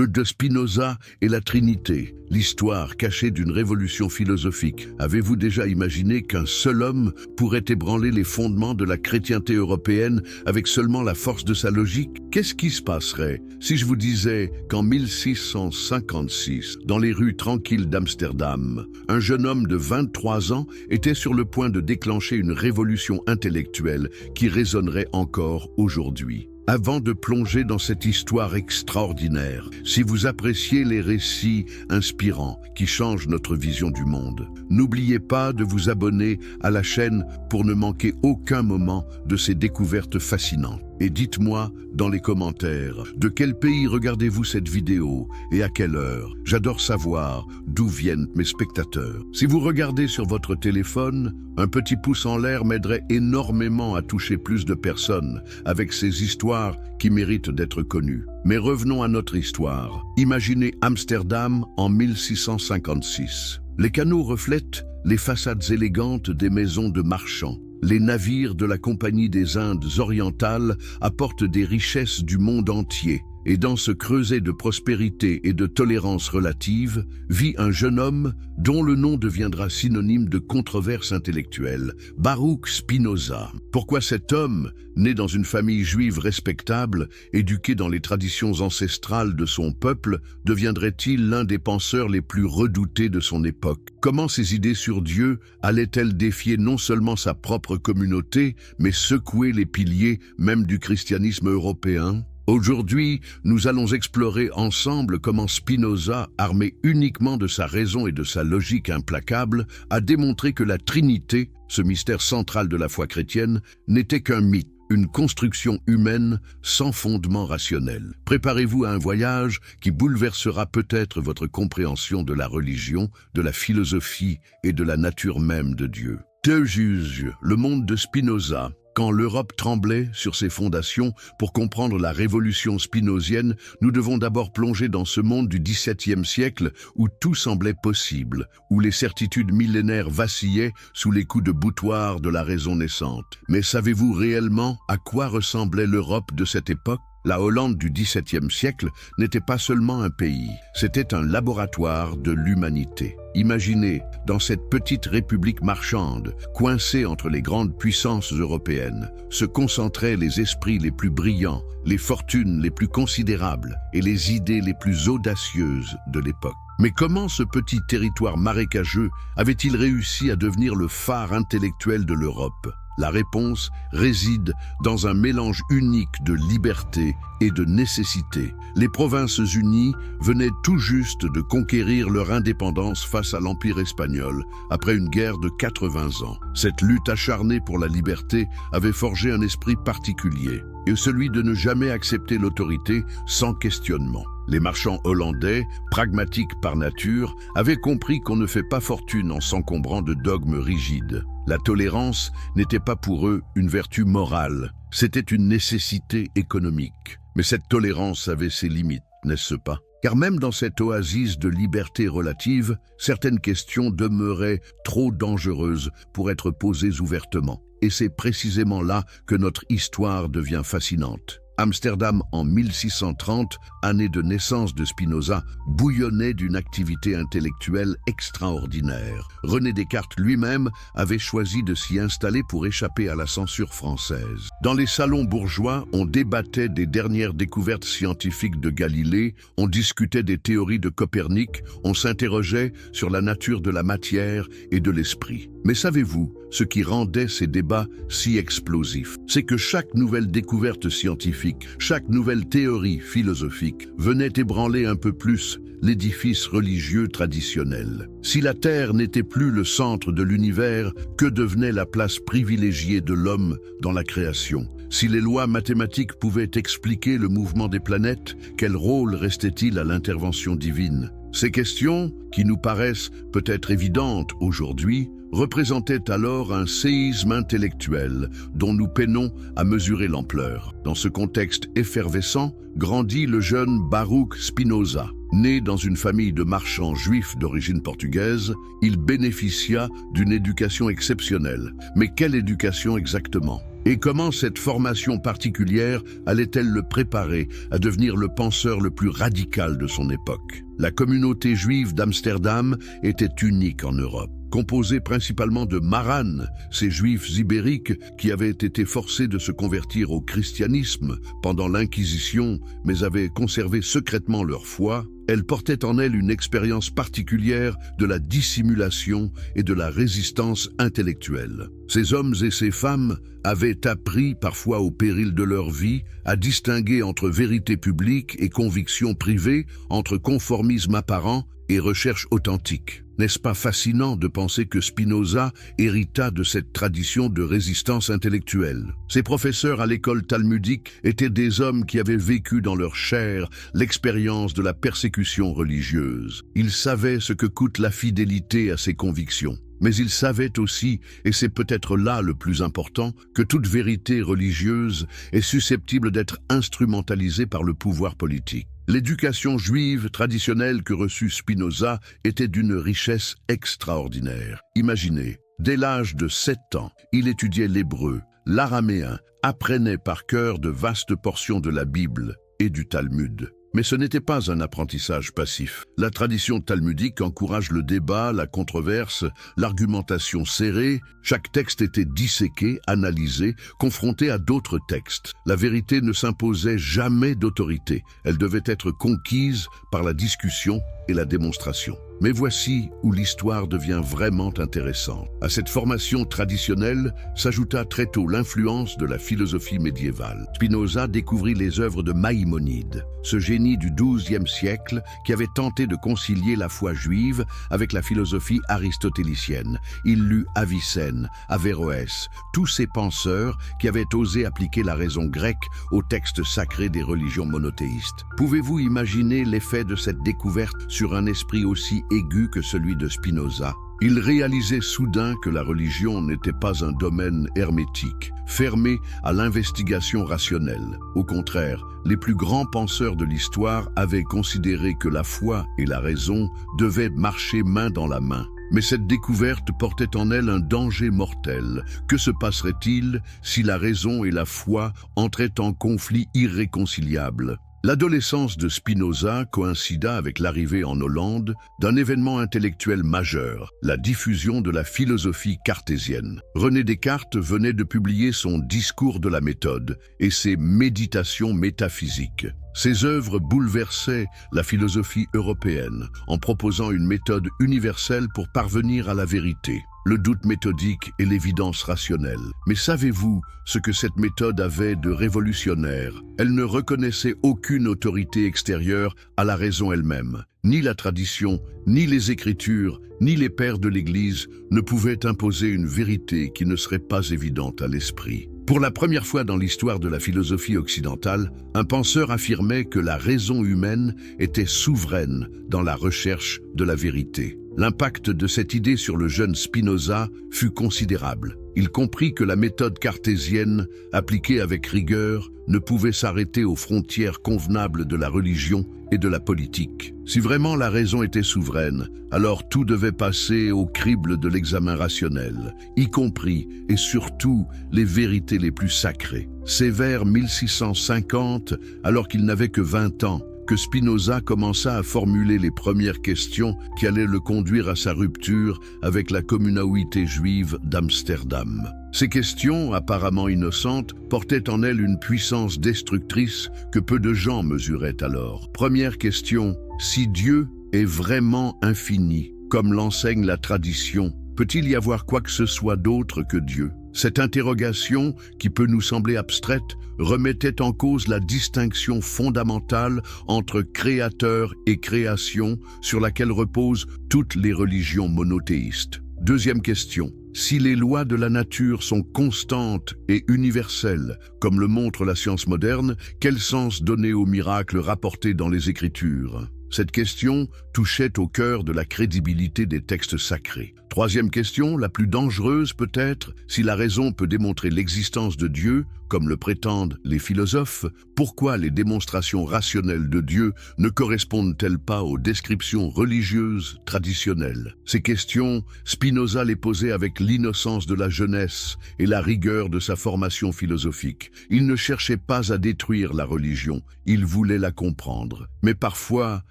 De Spinoza et la Trinité, l'histoire cachée d'une révolution philosophique. Avez-vous déjà imaginé qu'un seul homme pourrait ébranler les fondements de la chrétienté européenne avec seulement la force de sa logique? Qu'est-ce qui se passerait si je vous disais qu'en 1656, dans les rues tranquilles d'Amsterdam, un jeune homme de 23 ans était sur le point de déclencher une révolution intellectuelle qui résonnerait encore aujourd'hui? Avant de plonger dans cette histoire extraordinaire, si vous appréciez les récits inspirants qui changent notre vision du monde, n'oubliez pas de vous abonner à la chaîne pour ne manquer aucun moment de ces découvertes fascinantes. Et dites-moi dans les commentaires, de quel pays regardez-vous cette vidéo et à quelle heure? J'adore savoir d'où viennent mes spectateurs. Si vous regardez sur votre téléphone, un petit pouce en l'air m'aiderait énormément à toucher plus de personnes avec ces histoires qui méritent d'être connues. Mais revenons à notre histoire. Imaginez Amsterdam en 1656. Les canaux reflètent les façades élégantes des maisons de marchands. Les navires de la Compagnie des Indes orientales apportent des richesses du monde entier. Et dans ce creuset de prospérité et de tolérance relative, vit un jeune homme dont le nom deviendra synonyme de controverse intellectuelle, Baruch Spinoza. Pourquoi cet homme, né dans une famille juive respectable, éduqué dans les traditions ancestrales de son peuple, deviendrait-il l'un des penseurs les plus redoutés de son époque? Comment ses idées sur Dieu allaient-elles défier non seulement sa propre communauté, mais secouer les piliers même du christianisme européen? Aujourd'hui, nous allons explorer ensemble comment Spinoza, armé uniquement de sa raison et de sa logique implacable, a démontré que la Trinité, ce mystère central de la foi chrétienne, n'était qu'un mythe, une construction humaine sans fondement rationnel. Préparez-vous à un voyage qui bouleversera peut-être votre compréhension de la religion, de la philosophie et de la nature même de Dieu. De juge, le monde de Spinoza. Quand l'Europe tremblait sur ses fondations, pour comprendre la révolution spinozienne, nous devons d'abord plonger dans ce monde du XVIIe siècle où tout semblait possible, où les certitudes millénaires vacillaient sous les coups de boutoir de la raison naissante. Mais savez-vous réellement à quoi ressemblait l'Europe de cette époque? La Hollande du XVIIe siècle n'était pas seulement un pays, c'était un laboratoire de l'humanité. Imaginez, dans cette petite république marchande, coincée entre les grandes puissances européennes, se concentraient les esprits les plus brillants, les fortunes les plus considérables et les idées les plus audacieuses de l'époque. Mais comment ce petit territoire marécageux avait-il réussi à devenir le phare intellectuel de l'Europe? La réponse réside dans un mélange unique de liberté et de nécessité. Les Provinces-Unies venaient tout juste de conquérir leur indépendance face à l'Empire espagnol, après une guerre de 80 ans. Cette lutte acharnée pour la liberté avait forgé un esprit particulier, et celui de ne jamais accepter l'autorité sans questionnement. Les marchands hollandais, pragmatiques par nature, avaient compris qu'on ne fait pas fortune en s'encombrant de dogmes rigides. La tolérance n'était pas pour eux une vertu morale, c'était une nécessité économique. Mais cette tolérance avait ses limites, n'est-ce pas? Car même dans cette oasis de liberté relative, certaines questions demeuraient trop dangereuses pour être posées ouvertement. Et c'est précisément là que notre histoire devient fascinante. Amsterdam en 1630, année de naissance de Spinoza, bouillonnait d'une activité intellectuelle extraordinaire. René Descartes lui-même avait choisi de s'y installer pour échapper à la censure française. Dans les salons bourgeois, on débattait des dernières découvertes scientifiques de Galilée, on discutait des théories de Copernic, on s'interrogeait sur la nature de la matière et de l'esprit. Mais savez-vous ce qui rendait ces débats si explosifs? C'est que chaque nouvelle découverte scientifique, chaque nouvelle théorie philosophique venait ébranler un peu plus l'édifice religieux traditionnel. Si la Terre n'était plus le centre de l'univers, que devenait la place privilégiée de l'homme dans la création? Si les lois mathématiques pouvaient expliquer le mouvement des planètes, quel rôle restait-il à l'intervention divine? Ces questions, qui nous paraissent peut-être évidentes aujourd'hui, représentaient alors un séisme intellectuel dont nous peinons à mesurer l'ampleur. Dans ce contexte effervescent, grandit le jeune Baruch Spinoza. Né dans une famille de marchands juifs d'origine portugaise, il bénéficia d'une éducation exceptionnelle. Mais quelle éducation exactement? Et comment cette formation particulière allait-elle le préparer à devenir le penseur le plus radical de son époque? La communauté juive d'Amsterdam était unique en Europe. Composée principalement de Maranes, ces juifs ibériques qui avaient été forcés de se convertir au christianisme pendant l'Inquisition, mais avaient conservé secrètement leur foi, elle portait en elle une expérience particulière de la dissimulation et de la résistance intellectuelle. Ces hommes et ces femmes avaient appris, parfois au péril de leur vie, à distinguer entre vérité publique et conviction privée, entre conformisme apparent et recherche authentique. N'est-ce pas fascinant de penser que Spinoza hérita de cette tradition de résistance intellectuelle? Ses professeurs à l'école talmudique étaient des hommes qui avaient vécu dans leur chair l'expérience de la persécution religieuse. Ils savaient ce que coûte la fidélité à ses convictions. Mais ils savaient aussi, et c'est peut-être là le plus important, que toute vérité religieuse est susceptible d'être instrumentalisée par le pouvoir politique. L'éducation juive traditionnelle que reçut Spinoza était d'une richesse extraordinaire. Imaginez, dès l'âge de 7 ans, il étudiait l'hébreu, l'araméen, apprenait par cœur de vastes portions de la Bible et du Talmud. Mais ce n'était pas un apprentissage passif. La tradition talmudique encourage le débat, la controverse, l'argumentation serrée. Chaque texte était disséqué, analysé, confronté à d'autres textes. La vérité ne s'imposait jamais d'autorité. Elle devait être conquise par la discussion et la démonstration. Mais voici où l'histoire devient vraiment intéressante. À cette formation traditionnelle s'ajouta très tôt l'influence de la philosophie médiévale. Spinoza découvrit les œuvres de Maïmonide, ce génie du XIIe siècle qui avait tenté de concilier la foi juive avec la philosophie aristotélicienne. Il lut Avicenne, Averroès, tous ces penseurs qui avaient osé appliquer la raison grecque aux textes sacrés des religions monothéistes. Pouvez-vous imaginer l'effet de cette découverte sur un esprit aussi aigu que celui de Spinoza? Il réalisait soudain que la religion n'était pas un domaine hermétique, fermé à l'investigation rationnelle. Au contraire, les plus grands penseurs de l'histoire avaient considéré que la foi et la raison devaient marcher main dans la main. Mais cette découverte portait en elle un danger mortel. Que se passerait-il si la raison et la foi entraient en conflit irréconciliable? L'adolescence de Spinoza coïncida avec l'arrivée en Hollande d'un événement intellectuel majeur, la diffusion de la philosophie cartésienne. René Descartes venait de publier son Discours de la méthode et ses Méditations métaphysiques. Ces œuvres bouleversaient la philosophie européenne en proposant une méthode universelle pour parvenir à la vérité, le doute méthodique et l'évidence rationnelle. Mais savez-vous ce que cette méthode avait de révolutionnaire? Elle ne reconnaissait aucune autorité extérieure à la raison elle-même. Ni la tradition, ni les Écritures, ni les pères de l'Église ne pouvaient imposer une vérité qui ne serait pas évidente à l'esprit. Pour la première fois dans l'histoire de la philosophie occidentale, un penseur affirmait que la raison humaine était souveraine dans la recherche de la vérité. L'impact de cette idée sur le jeune Spinoza fut considérable. Il comprit que la méthode cartésienne, appliquée avec rigueur, ne pouvait s'arrêter aux frontières convenables de la religion et de la politique. Si vraiment la raison était souveraine, alors tout devait passer au crible de l'examen rationnel, y compris et surtout les vérités les plus sacrées. C'est vers 1650, alors qu'il n'avait que 20 ans, que Spinoza commença à formuler les premières questions qui allaient le conduire à sa rupture avec la communauté juive d'Amsterdam. Ces questions, apparemment innocentes, portaient en elles une puissance destructrice que peu de gens mesuraient alors. Première question, si Dieu est vraiment infini, comme l'enseigne la tradition, peut-il y avoir quoi que ce soit d'autre que Dieu? Cette interrogation, qui peut nous sembler abstraite, remettait en cause la distinction fondamentale entre créateur et création sur laquelle reposent toutes les religions monothéistes. Deuxième question. Si les lois de la nature sont constantes et universelles, comme le montre la science moderne, quel sens donner aux miracles rapportés dans les Écritures? Cette question touchait au cœur de la crédibilité des textes sacrés. Troisième question, la plus dangereuse peut-être, si la raison peut démontrer l'existence de Dieu, comme le prétendent les philosophes, pourquoi les démonstrations rationnelles de Dieu ne correspondent-elles pas aux descriptions religieuses traditionnelles? Ces questions, Spinoza les posait avec l'innocence de la jeunesse et la rigueur de sa formation philosophique. Il ne cherchait pas à détruire la religion, il voulait la comprendre. Mais parfois,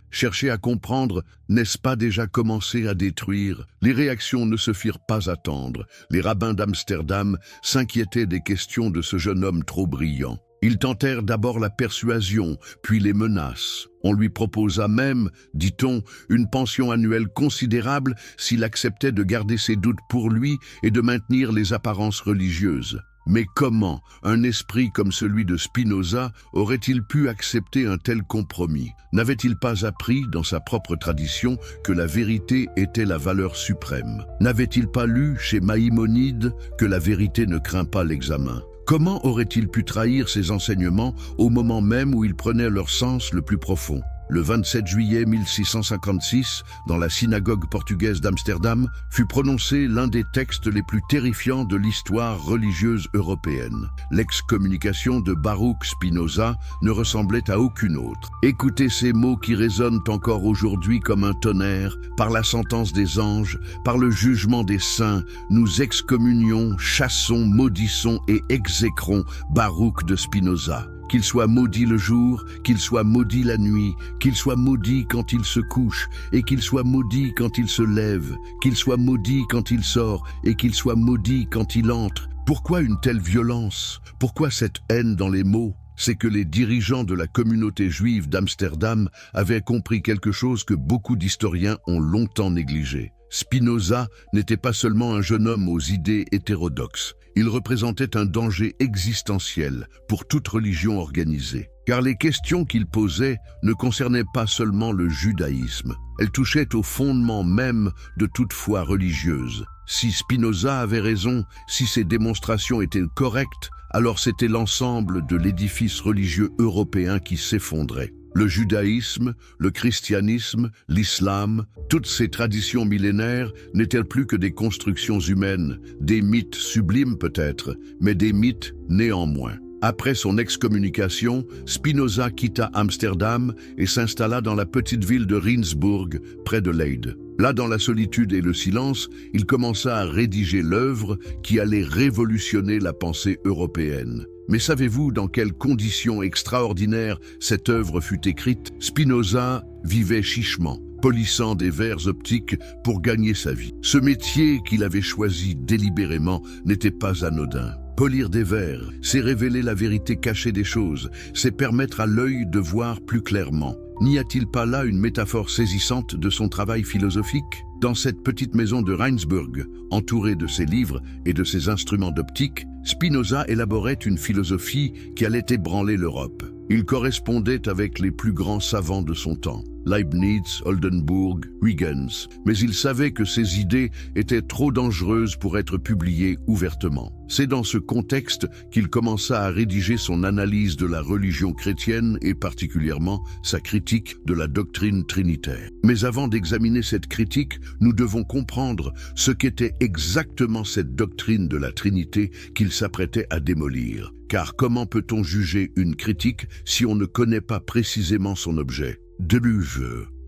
chercher à comprendre, n'est-ce pas déjà commencer à détruire? Les réactions ne se firent pas attendre. Les rabbins d'Amsterdam s'inquiétaient des questions de ce jeune homme trop brillant. Ils tentèrent d'abord la persuasion, puis les menaces. On lui proposa même, dit-on, une pension annuelle considérable s'il acceptait de garder ses doutes pour lui et de maintenir les apparences religieuses. Mais comment un esprit comme celui de Spinoza aurait-il pu accepter un tel compromis? N'avait-il pas appris, dans sa propre tradition, que la vérité était la valeur suprême? N'avait-il pas lu, chez Maïmonide, que la vérité ne craint pas l'examen? Comment aurait-il pu trahir ces enseignements au moment même où ils prenaient leur sens le plus profond? Le 27 juillet 1656, dans la synagogue portugaise d'Amsterdam, fut prononcé l'un des textes les plus terrifiants de l'histoire religieuse européenne. L'excommunication de Baruch Spinoza ne ressemblait à aucune autre. Écoutez ces mots qui résonnent encore aujourd'hui comme un tonnerre. Par la sentence des anges, par le jugement des saints, nous excommunions, chassons, maudissons et exécrons Baruch de Spinoza. Qu'il soit maudit le jour, qu'il soit maudit la nuit, qu'il soit maudit quand il se couche, et qu'il soit maudit quand il se lève, qu'il soit maudit quand il sort, et qu'il soit maudit quand il entre. Pourquoi une telle violence? Pourquoi cette haine dans les mots? C'est que les dirigeants de la communauté juive d'Amsterdam avaient compris quelque chose que beaucoup d'historiens ont longtemps négligé. Spinoza n'était pas seulement un jeune homme aux idées hétérodoxes. Il représentait un danger existentiel pour toute religion organisée. Car les questions qu'il posait ne concernaient pas seulement le judaïsme. Elles touchaient au fondement même de toute foi religieuse. Si Spinoza avait raison, si ses démonstrations étaient correctes, alors c'était l'ensemble de l'édifice religieux européen qui s'effondrait. Le judaïsme, le christianisme, l'islam, toutes ces traditions millénaires n'étaient plus que des constructions humaines, des mythes sublimes peut-être, mais des mythes néanmoins. Après son excommunication, Spinoza quitta Amsterdam et s'installa dans la petite ville de Rijnsburg, près de Leyde. Là, dans la solitude et le silence, il commença à rédiger l'œuvre qui allait révolutionner la pensée européenne. Mais savez-vous dans quelles conditions extraordinaires cette œuvre fut écrite? Spinoza vivait chichement, polissant des verres optiques pour gagner sa vie. Ce métier qu'il avait choisi délibérément n'était pas anodin. Polir des verres, c'est révéler la vérité cachée des choses, c'est permettre à l'œil de voir plus clairement. N'y a-t-il pas là une métaphore saisissante de son travail philosophique? Dans cette petite maison de Rijnsburg, entourée de ses livres et de ses instruments d'optique, Spinoza élaborait une philosophie qui allait ébranler l'Europe. Il correspondait avec les plus grands savants de son temps, Leibniz, Oldenburg, Huygens, mais il savait que ses idées étaient trop dangereuses pour être publiées ouvertement. C'est dans ce contexte qu'il commença à rédiger son analyse de la religion chrétienne et particulièrement sa critique de la doctrine trinitaire. Mais avant d'examiner cette critique, nous devons comprendre ce qu'était exactement cette doctrine de la Trinité qu'il s'apprêtait à démolir. Car comment peut-on juger une critique si on ne connaît pas précisément son objet?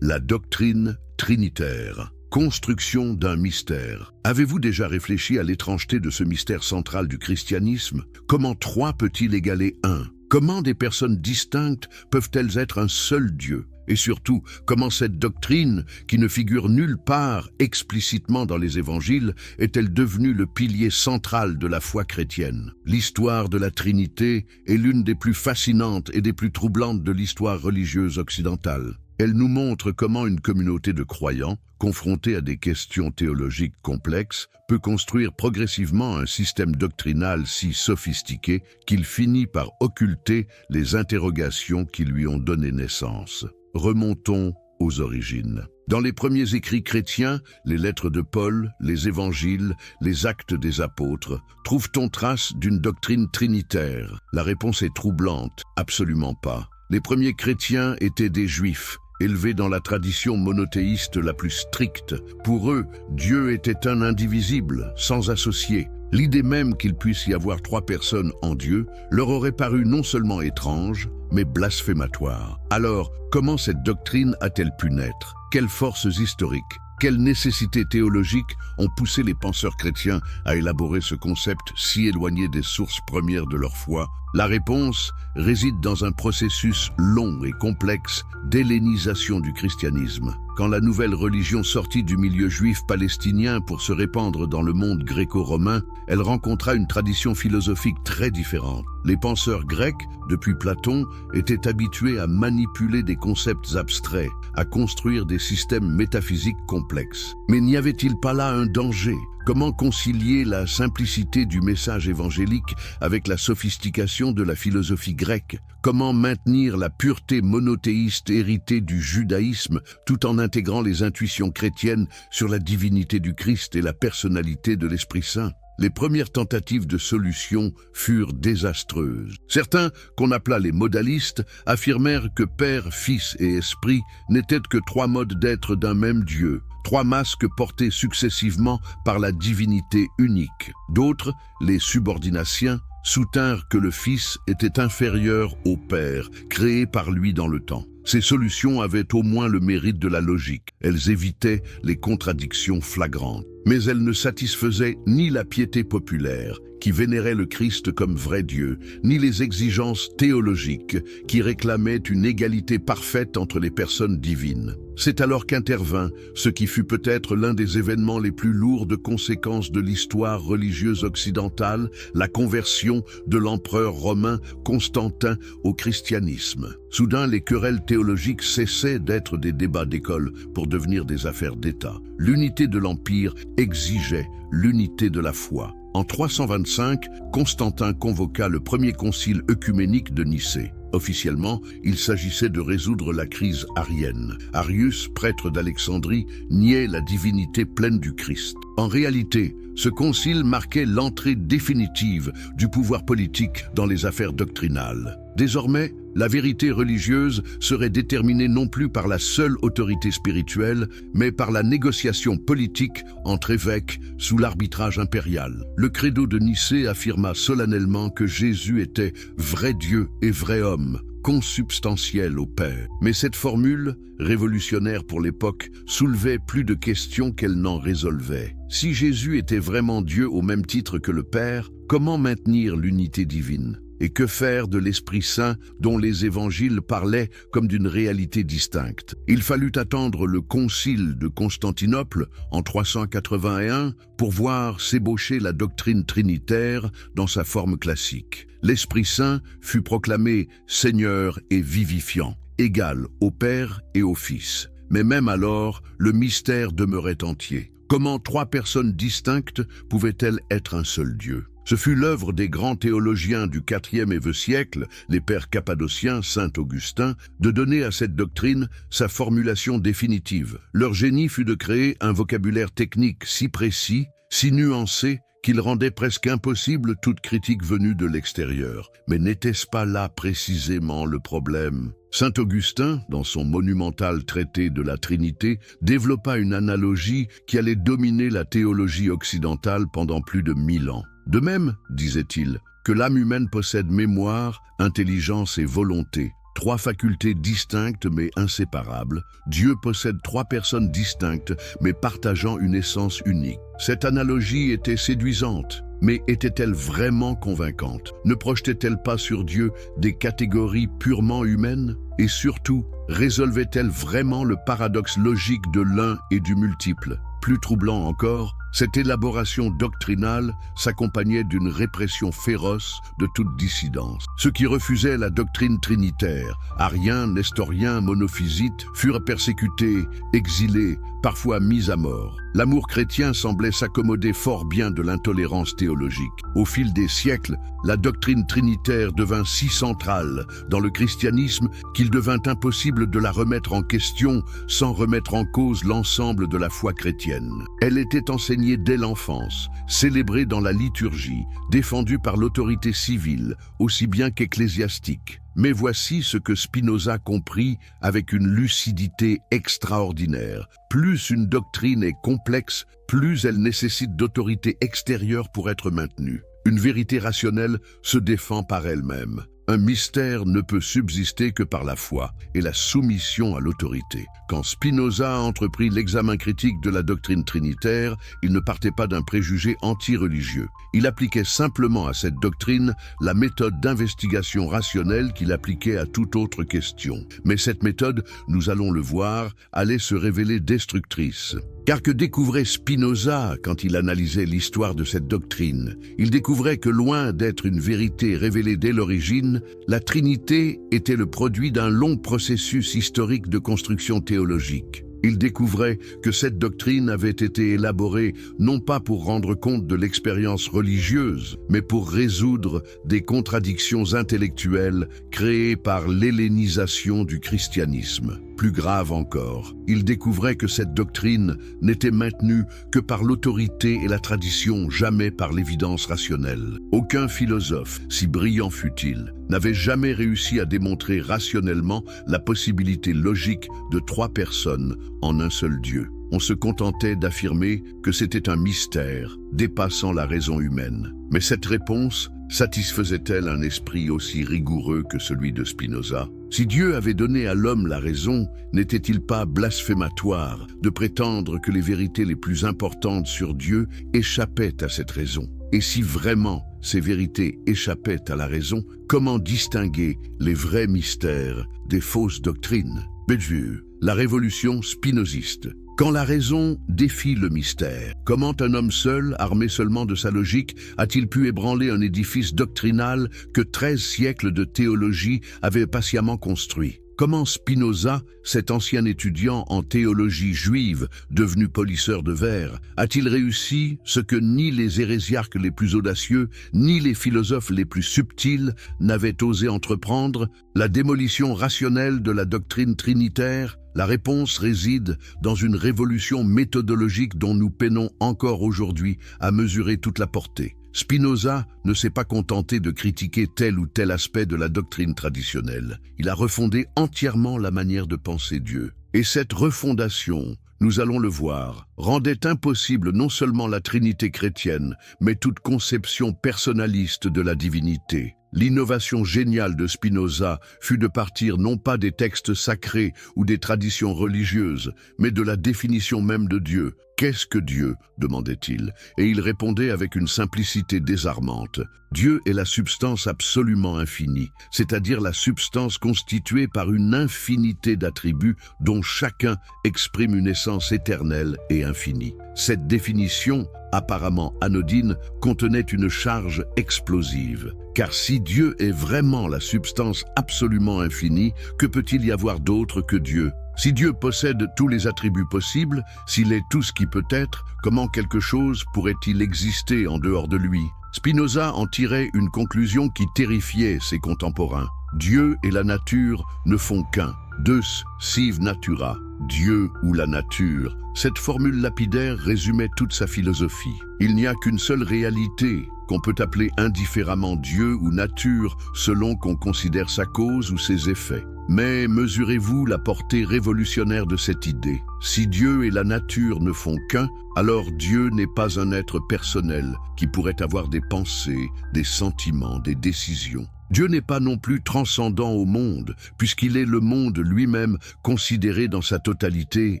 La doctrine trinitaire. Construction d'un mystère. Avez-vous déjà réfléchi à l'étrangeté de ce mystère central du christianisme? Comment 3 peut-il égaler 1? Comment des personnes distinctes peuvent-elles être un seul Dieu? Et surtout, comment cette doctrine, qui ne figure nulle part explicitement dans les évangiles, est-elle devenue le pilier central de la foi chrétienne? L'histoire de la Trinité est l'une des plus fascinantes et des plus troublantes de l'histoire religieuse occidentale. Elle nous montre comment une communauté de croyants, confrontée à des questions théologiques complexes, peut construire progressivement un système doctrinal si sophistiqué qu'il finit par occulter les interrogations qui lui ont donné naissance. Remontons aux origines. Dans les premiers écrits chrétiens, les lettres de Paul, les évangiles, les actes des apôtres, trouve-t-on trace d'une doctrine trinitaire? La réponse est troublante, absolument pas. Les premiers chrétiens étaient des juifs, élevés dans la tradition monothéiste la plus stricte. Pour eux, Dieu était un indivisible, sans associé. L'idée même qu'il puisse y avoir 3 personnes en Dieu leur aurait paru non seulement étrange, mais blasphématoire. Alors, comment cette doctrine a-t-elle pu naître? Quelles forces historiques, quelles nécessités théologiques ont poussé les penseurs chrétiens à élaborer ce concept si éloigné des sources premières de leur foi? La réponse réside dans un processus long et complexe d'hellénisation du christianisme. Quand la nouvelle religion sortit du milieu juif palestinien pour se répandre dans le monde gréco-romain, elle rencontra une tradition philosophique très différente. Les penseurs grecs, depuis Platon, étaient habitués à manipuler des concepts abstraits, à construire des systèmes métaphysiques complexes. Mais n'y avait-il pas là un danger? Comment concilier la simplicité du message évangélique avec la sophistication de la philosophie grecque? Comment maintenir la pureté monothéiste héritée du judaïsme tout en intégrant les intuitions chrétiennes sur la divinité du Christ et la personnalité de l'Esprit Saint? Les premières tentatives de solution furent désastreuses. Certains, qu'on appela les modalistes, affirmèrent que Père, Fils et Esprit n'étaient que 3 modes d'être d'un même Dieu, 3 masques portés successivement par la divinité unique. D'autres, les subordinaciens, soutinrent que le Fils était inférieur au Père, créé par lui dans le temps. Ces solutions avaient au moins le mérite de la logique. Elles évitaient les contradictions flagrantes. Mais elles ne satisfaisaient ni la piété populaire, qui vénérait le Christ comme vrai Dieu, ni les exigences théologiques, qui réclamaient une égalité parfaite entre les personnes divines. C'est alors qu'intervint ce qui fut peut-être l'un des événements les plus lourds de conséquences de l'histoire religieuse occidentale, la conversion de l'empereur romain Constantin au christianisme. Soudain, les querelles théologiques cessaient d'être des débats d'école pour devenir des affaires d'État. L'unité de l'Empire exigeait l'unité de la foi. En 325, Constantin convoqua le premier concile œcuménique de Nicée. Officiellement, il s'agissait de résoudre la crise arienne. Arius, prêtre d'Alexandrie, niait la divinité pleine du Christ. En réalité, ce concile marquait l'entrée définitive du pouvoir politique dans les affaires doctrinales. Désormais, la vérité religieuse serait déterminée non plus par la seule autorité spirituelle, mais par la négociation politique entre évêques sous l'arbitrage impérial. Le credo de Nicée affirma solennellement que Jésus était vrai Dieu et vrai homme, consubstantiel au Père. Mais cette formule, révolutionnaire pour l'époque, soulevait plus de questions qu'elle n'en résolvait. Si Jésus était vraiment Dieu au même titre que le Père, comment maintenir l'unité divine ? Et que faire de l'Esprit Saint dont les évangiles parlaient comme d'une réalité distincte? Il fallut attendre le concile de Constantinople en 381 pour voir s'ébaucher la doctrine trinitaire dans sa forme classique. L'Esprit Saint fut proclamé Seigneur et vivifiant, égal au Père et au Fils. Mais même alors, le mystère demeurait entier. Comment 3 personnes distinctes pouvaient-elles être un seul Dieu? Ce fut l'œuvre des grands théologiens du IVe et VIe siècle, les pères cappadociens, saint Augustin, de donner à cette doctrine sa formulation définitive. Leur génie fut de créer un vocabulaire technique si précis, si nuancé, qu'il rendait presque impossible toute critique venue de l'extérieur. Mais n'était-ce pas là précisément le problème? Saint Augustin, dans son monumental traité de la Trinité, développa une analogie qui allait dominer la théologie occidentale pendant plus de 1000 ans. De même, disait-il, que l'âme humaine possède mémoire, intelligence et volonté, 3 facultés distinctes mais inséparables, Dieu possède 3 personnes distinctes mais partageant une essence unique. Cette analogie était séduisante, mais était-elle vraiment convaincante? Ne projetait-elle pas sur Dieu des catégories purement humaines? Et surtout, résolvait-elle vraiment le paradoxe logique de l'un et du multiple? Plus troublant encore, cette élaboration doctrinale s'accompagnait d'une répression féroce de toute dissidence. Ceux qui refusaient la doctrine trinitaire, ariens, nestoriens, monophysites, furent persécutés, exilés, parfois mis à mort. L'amour chrétien semblait s'accommoder fort bien de l'intolérance théologique. Au fil des siècles, la doctrine trinitaire devint si centrale dans le christianisme qu'il devint impossible de la remettre en question sans remettre en cause l'ensemble de la foi chrétienne. Elle était enseignée enseignée dès l'enfance, célébrée dans la liturgie, défendue par l'autorité civile, aussi bien qu'ecclésiastique. Mais voici ce que Spinoza comprit avec une lucidité extraordinaire. Plus une doctrine est complexe, plus elle nécessite d'autorité extérieure pour être maintenue. Une vérité rationnelle se défend par elle-même. Un mystère ne peut subsister que par la foi et la soumission à l'autorité. Quand Spinoza a entrepris l'examen critique de la doctrine trinitaire, il ne partait pas d'un préjugé anti-religieux. Il appliquait simplement à cette doctrine la méthode d'investigation rationnelle qu'il appliquait à toute autre question. Mais cette méthode, nous allons le voir, allait se révéler destructrice. Car que découvrait Spinoza quand il analysait l'histoire de cette doctrine? Il découvrait que loin d'être une vérité révélée dès l'origine, la Trinité était le produit d'un long processus historique de construction théologique. Il découvrait que cette doctrine avait été élaborée non pas pour rendre compte de l'expérience religieuse, mais pour résoudre des contradictions intellectuelles créées par l'hellénisation du christianisme. Plus grave encore, il découvrait que cette doctrine n'était maintenue que par l'autorité et la tradition, jamais par l'évidence rationnelle. Aucun philosophe, si brillant fût-il, n'avait jamais réussi à démontrer rationnellement la possibilité logique de trois personnes en un seul Dieu. On se contentait d'affirmer que c'était un mystère dépassant la raison humaine. Mais cette réponse satisfaisait-elle un esprit aussi rigoureux que celui de Spinoza? Si Dieu avait donné à l'homme la raison, n'était-il pas blasphématoire de prétendre que les vérités les plus importantes sur Dieu échappaient à cette raison? Et si vraiment ces vérités échappaient à la raison, comment distinguer les vrais mystères des fausses doctrines? Bédieu, la révolution spinoziste. Quand la raison défie le mystère, comment un homme seul, armé seulement de sa logique, a-t-il pu ébranler un édifice doctrinal que 13 siècles de théologie avaient patiemment construit? Comment Spinoza, cet ancien étudiant en théologie juive, devenu polisseur de verre, a-t-il réussi ce que ni les hérésiarques les plus audacieux, ni les philosophes les plus subtils n'avaient osé entreprendre, la démolition rationnelle de la doctrine trinitaire? La réponse réside dans une révolution méthodologique dont nous peinons encore aujourd'hui à mesurer toute la portée. Spinoza ne s'est pas contenté de critiquer tel ou tel aspect de la doctrine traditionnelle. Il a refondé entièrement la manière de penser Dieu. Et cette refondation, nous allons le voir, rendait impossible non seulement la Trinité chrétienne, mais toute conception personnaliste de la divinité. L'innovation géniale de Spinoza fut de partir non pas des textes sacrés ou des traditions religieuses, mais de la définition même de Dieu. Qu'est-ce que Dieu? Demandait-il, et il répondait avec une simplicité désarmante. Dieu est la substance absolument infinie, c'est-à-dire la substance constituée par une infinité d'attributs dont chacun exprime une essence éternelle et infinie. Cette définition, apparemment anodine, contenait une charge explosive. Car si Dieu est vraiment la substance absolument infinie, que peut-il y avoir d'autre que Dieu? Si Dieu possède tous les attributs possibles, s'il est tout ce qui peut être, comment quelque chose pourrait-il exister en dehors de lui? Spinoza en tirait une conclusion qui terrifiait ses contemporains. Dieu et la nature ne font qu'un. Deus sive natura, Dieu ou la nature. Cette formule lapidaire résumait toute sa philosophie. Il n'y a qu'une seule réalité, qu'on peut appeler indifféremment Dieu ou nature, selon qu'on considère sa cause ou ses effets. Mais mesurez-vous la portée révolutionnaire de cette idée? Si Dieu et la nature ne font qu'un, alors Dieu n'est pas un être personnel qui pourrait avoir des pensées, des sentiments, des décisions. Dieu n'est pas non plus transcendant au monde, puisqu'il est le monde lui-même considéré dans sa totalité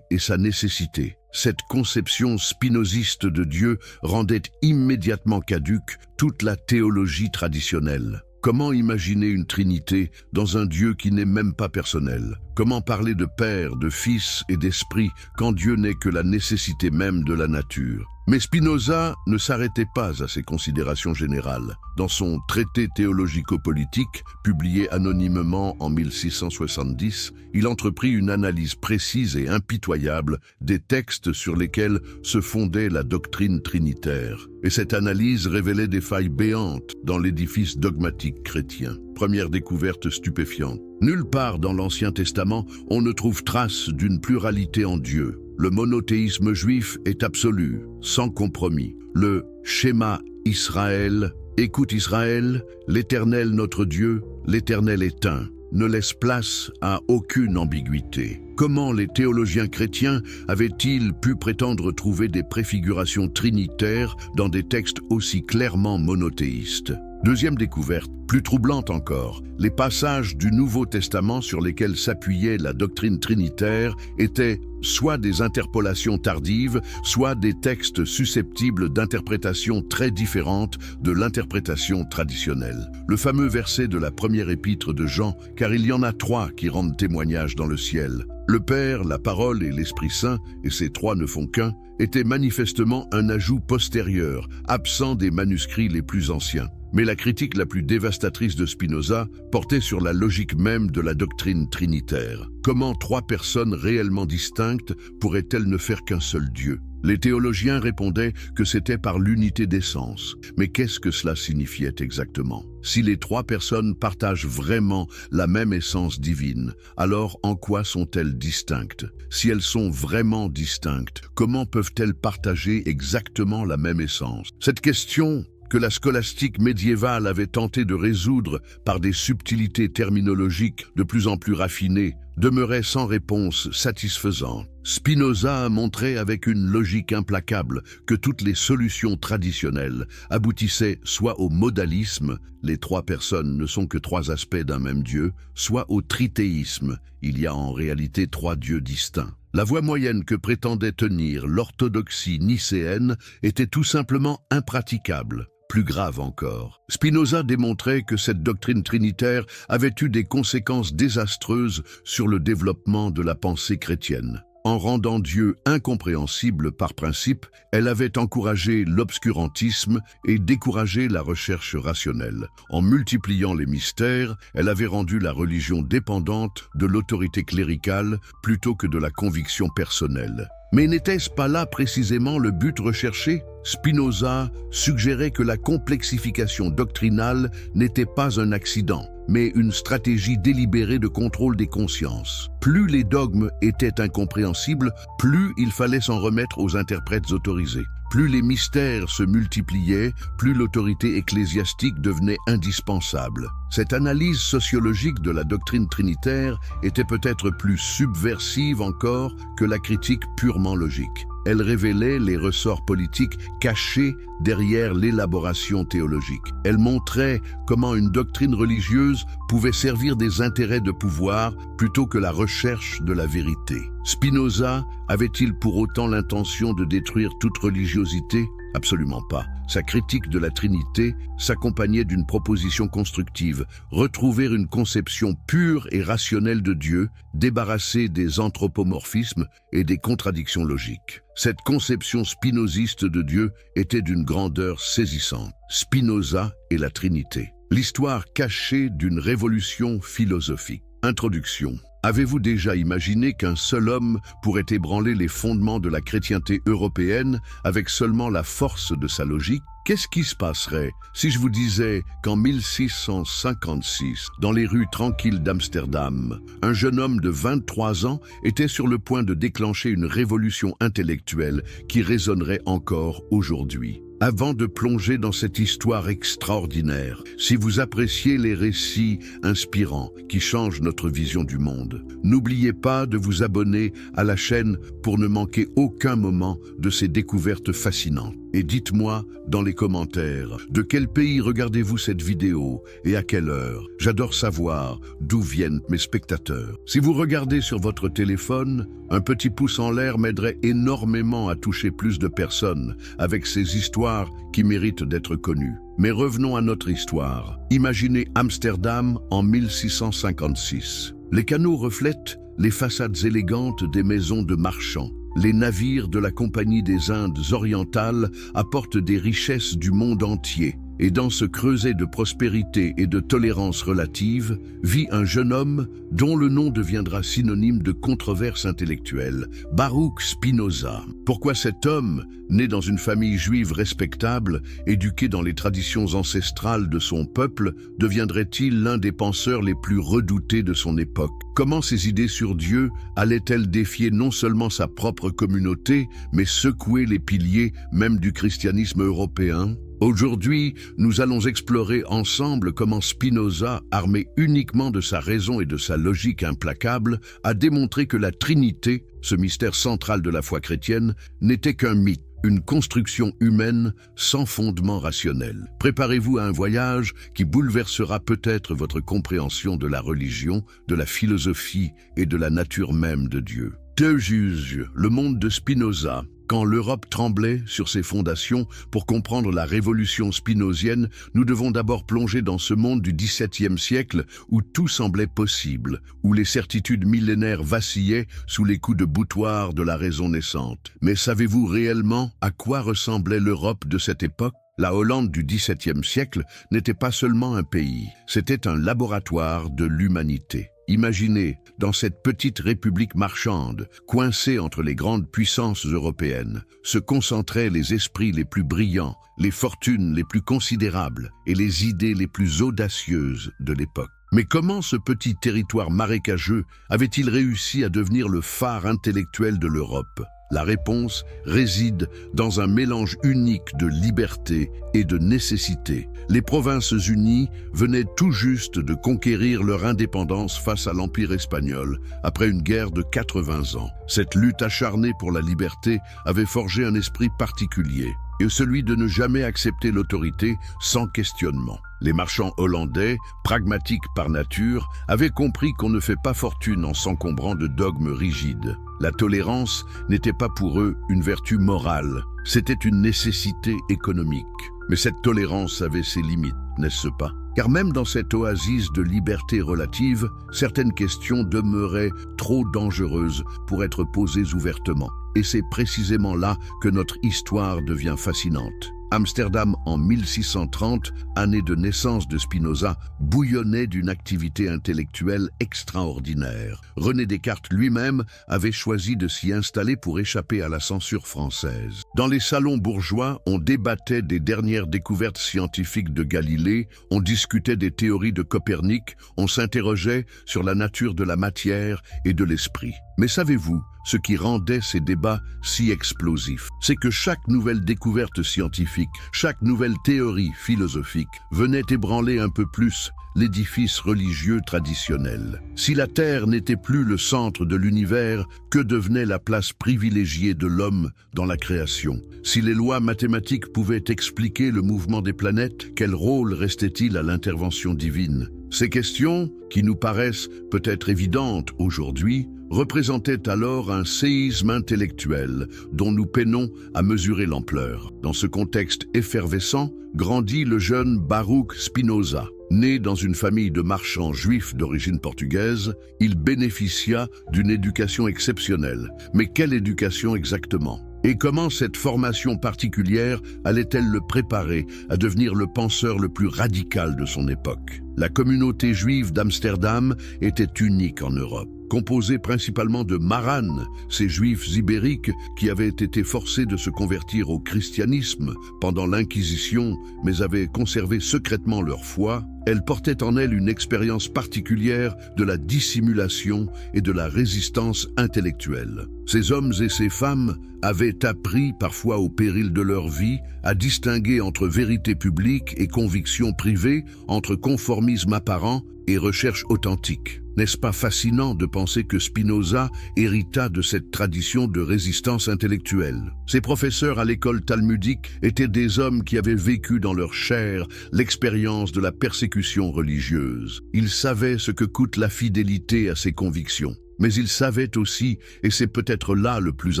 et sa nécessité. Cette conception spinoziste de Dieu rendait immédiatement caduque toute la théologie traditionnelle. Comment imaginer une trinité dans un Dieu qui n'est même pas personnel? Comment parler de Père, de Fils et d'Esprit quand Dieu n'est que la nécessité même de la nature? Mais Spinoza ne s'arrêtait pas à ces considérations générales. Dans son traité théologico-politique, publié anonymement en 1670, il entreprit une analyse précise et impitoyable des textes sur lesquels se fondait la doctrine trinitaire. Et cette analyse révélait des failles béantes dans l'édifice dogmatique chrétien. Première découverte stupéfiante. Nulle part dans l'Ancien Testament, on ne trouve trace d'une pluralité en Dieu. Le monothéisme juif est absolu, sans compromis. Le schéma Israël, écoute Israël, l'Éternel notre Dieu, l'Éternel est un, ne laisse place à aucune ambiguïté. Comment les théologiens chrétiens avaient-ils pu prétendre trouver des préfigurations trinitaires dans des textes aussi clairement monothéistes? Deuxième découverte, plus troublante encore, les passages du Nouveau Testament sur lesquels s'appuyait la doctrine trinitaire étaient soit des interpolations tardives, soit des textes susceptibles d'interprétations très différentes de l'interprétation traditionnelle. Le fameux verset de la première épître de Jean, car il y en a trois qui rendent témoignage dans le ciel. Le Père, la Parole et l'Esprit Saint, et ces trois ne font qu'un, était manifestement un ajout postérieur, absent des manuscrits les plus anciens. Mais la critique la plus dévastatrice de Spinoza portait sur la logique même de la doctrine trinitaire. Comment trois personnes réellement distinctes pourraient-elles ne faire qu'un seul Dieu? Les théologiens répondaient que c'était par l'unité d'essence. Mais qu'est-ce que cela signifiait exactement? Si les trois personnes partagent vraiment la même essence divine, alors en quoi sont-elles distinctes? Si elles sont vraiment distinctes, comment peuvent-elles partager exactement la même essence? Cette question, que la scolastique médiévale avait tenté de résoudre par des subtilités terminologiques de plus en plus raffinées, demeurait sans réponse satisfaisante. Spinoza a montré avec une logique implacable que toutes les solutions traditionnelles aboutissaient soit au modalisme, les trois personnes ne sont que trois aspects d'un même Dieu, soit au trithéisme, il y a en réalité trois dieux distincts. La voie moyenne que prétendait tenir l'orthodoxie nicéenne était tout simplement impraticable. Plus grave encore, Spinoza démontrait que cette doctrine trinitaire avait eu des conséquences désastreuses sur le développement de la pensée chrétienne. En rendant Dieu incompréhensible par principe, elle avait encouragé l'obscurantisme et découragé la recherche rationnelle. En multipliant les mystères, elle avait rendu la religion dépendante de l'autorité cléricale plutôt que de la conviction personnelle. Mais n'était-ce pas là précisément le but recherché? Spinoza suggérait que la complexification doctrinale n'était pas un accident, mais une stratégie délibérée de contrôle des consciences. Plus les dogmes étaient incompréhensibles, plus il fallait s'en remettre aux interprètes autorisés. Plus les mystères se multipliaient, plus l'autorité ecclésiastique devenait indispensable. Cette analyse sociologique de la doctrine trinitaire était peut-être plus subversive encore que la critique purement logique. Elle révélait les ressorts politiques cachés derrière l'élaboration théologique. Elle montrait comment une doctrine religieuse pouvait servir des intérêts de pouvoir plutôt que la recherche de la vérité. Spinoza avait-il pour autant l'intention de détruire toute religiosité? Absolument pas. Sa critique de la Trinité s'accompagnait d'une proposition constructive, retrouver une conception pure et rationnelle de Dieu, débarrassée des anthropomorphismes et des contradictions logiques. Cette conception spinoziste de Dieu était d'une grandeur saisissante. Spinoza et la Trinité. L'histoire cachée d'une révolution philosophique. Introduction. Avez-vous déjà imaginé qu'un seul homme pourrait ébranler les fondements de la chrétienté européenne avec seulement la force de sa logique? Qu'est-ce qui se passerait si je vous disais qu'en 1656, dans les rues tranquilles d'Amsterdam, un jeune homme de 23 ans était sur le point de déclencher une révolution intellectuelle qui résonnerait encore aujourd'hui? Avant de plonger dans cette histoire extraordinaire, si vous appréciez les récits inspirants qui changent notre vision du monde, n'oubliez pas de vous abonner à la chaîne pour ne manquer aucun moment de ces découvertes fascinantes. Et dites-moi dans les commentaires, de quel pays regardez-vous cette vidéo et à quelle heure? J'adore savoir d'où viennent mes spectateurs. Si vous regardez sur votre téléphone, un petit pouce en l'air m'aiderait énormément à toucher plus de personnes avec ces histoires qui méritent d'être connues. Mais revenons à notre histoire. Imaginez Amsterdam en 1656. Les canaux reflètent les façades élégantes des maisons de marchands. Les navires de la Compagnie des Indes orientales apportent des richesses du monde entier, Et dans ce creuset de prospérité et de tolérance relative, vit un jeune homme dont le nom deviendra synonyme de controverse intellectuelle, Baruch Spinoza. Pourquoi cet homme, né dans une famille juive respectable, éduqué dans les traditions ancestrales de son peuple, deviendrait-il l'un des penseurs les plus redoutés de son époque? Comment ses idées sur Dieu allaient-elles défier non seulement sa propre communauté, mais secouer les piliers même du christianisme européen? Aujourd'hui, nous allons explorer ensemble comment Spinoza, armé uniquement de sa raison et de sa logique implacable, a démontré que la Trinité, ce mystère central de la foi chrétienne, n'était qu'un mythe, une construction humaine sans fondement rationnel. Préparez-vous à un voyage qui bouleversera peut-être votre compréhension de la religion, de la philosophie et de la nature même de Dieu. Deux juges, le monde de Spinoza. Quand l'Europe tremblait sur ses fondations, pour comprendre la révolution spinozienne, nous devons d'abord plonger dans ce monde du XVIIe siècle où tout semblait possible, où les certitudes millénaires vacillaient sous les coups de boutoir de la raison naissante. Mais savez-vous réellement à quoi ressemblait l'Europe de cette époque? La Hollande du XVIIe siècle n'était pas seulement un pays, c'était un laboratoire de l'humanité. Imaginez, dans cette petite république marchande, coincée entre les grandes puissances européennes, se concentraient les esprits les plus brillants, les fortunes les plus considérables et les idées les plus audacieuses de l'époque. Mais comment ce petit territoire marécageux avait-il réussi à devenir le phare intellectuel de l'Europe? La réponse réside dans un mélange unique de liberté et de nécessité. Les Provinces-Unies venaient tout juste de conquérir leur indépendance face à l'Empire espagnol, après une guerre de 80 ans. Cette lutte acharnée pour la liberté avait forgé un esprit particulier, et celui de ne jamais accepter l'autorité sans questionnement. Les marchands hollandais, pragmatiques par nature, avaient compris qu'on ne fait pas fortune en s'encombrant de dogmes rigides. La tolérance n'était pas pour eux une vertu morale, c'était une nécessité économique. Mais cette tolérance avait ses limites, n'est-ce pas? Car même dans cette oasis de liberté relative, certaines questions demeuraient trop dangereuses pour être posées ouvertement. Et c'est précisément là que notre histoire devient fascinante. Amsterdam en 1630, année de naissance de Spinoza, bouillonnait d'une activité intellectuelle extraordinaire. René Descartes lui-même avait choisi de s'y installer pour échapper à la censure française. Dans les salons bourgeois, on débattait des dernières découvertes scientifiques de Galilée, on discutait des théories de Copernic, on s'interrogeait sur la nature de la matière et de l'esprit. Mais savez-vous, ce qui rendait ces débats si explosifs, c'est que chaque nouvelle découverte scientifique, chaque nouvelle théorie philosophique venait ébranler un peu plus l'édifice religieux traditionnel. Si la Terre n'était plus le centre de l'univers, que devenait la place privilégiée de l'homme dans la création? Si les lois mathématiques pouvaient expliquer le mouvement des planètes, quel rôle restait-il à l'intervention divine? Ces questions, qui nous paraissent peut-être évidentes aujourd'hui, représentaient alors un séisme intellectuel dont nous peinons à mesurer l'ampleur. Dans ce contexte effervescent, grandit le jeune Baruch Spinoza. Né dans une famille de marchands juifs d'origine portugaise, il bénéficia d'une éducation exceptionnelle. Mais quelle éducation exactement? Et comment cette formation particulière allait-elle le préparer à devenir le penseur le plus radical de son époque? La communauté juive d'Amsterdam était unique en Europe. Composée principalement de maranes, ces juifs ibériques qui avaient été forcés de se convertir au christianisme pendant l'Inquisition, mais avaient conservé secrètement leur foi, elle portait en elle une expérience particulière de la dissimulation et de la résistance intellectuelle. Ces hommes et ces femmes avaient appris, parfois au péril de leur vie, à distinguer entre vérité publique et conviction privée, entre conformisme apparent et recherche authentique. N'est-ce pas fascinant de penser que Spinoza hérita de cette tradition de résistance intellectuelle? Ses professeurs à l'école talmudique étaient des hommes qui avaient vécu dans leur chair l'expérience de la persécution religieuse. Ils savaient ce que coûte la fidélité à ses convictions. Mais ils savaient aussi, et c'est peut-être là le plus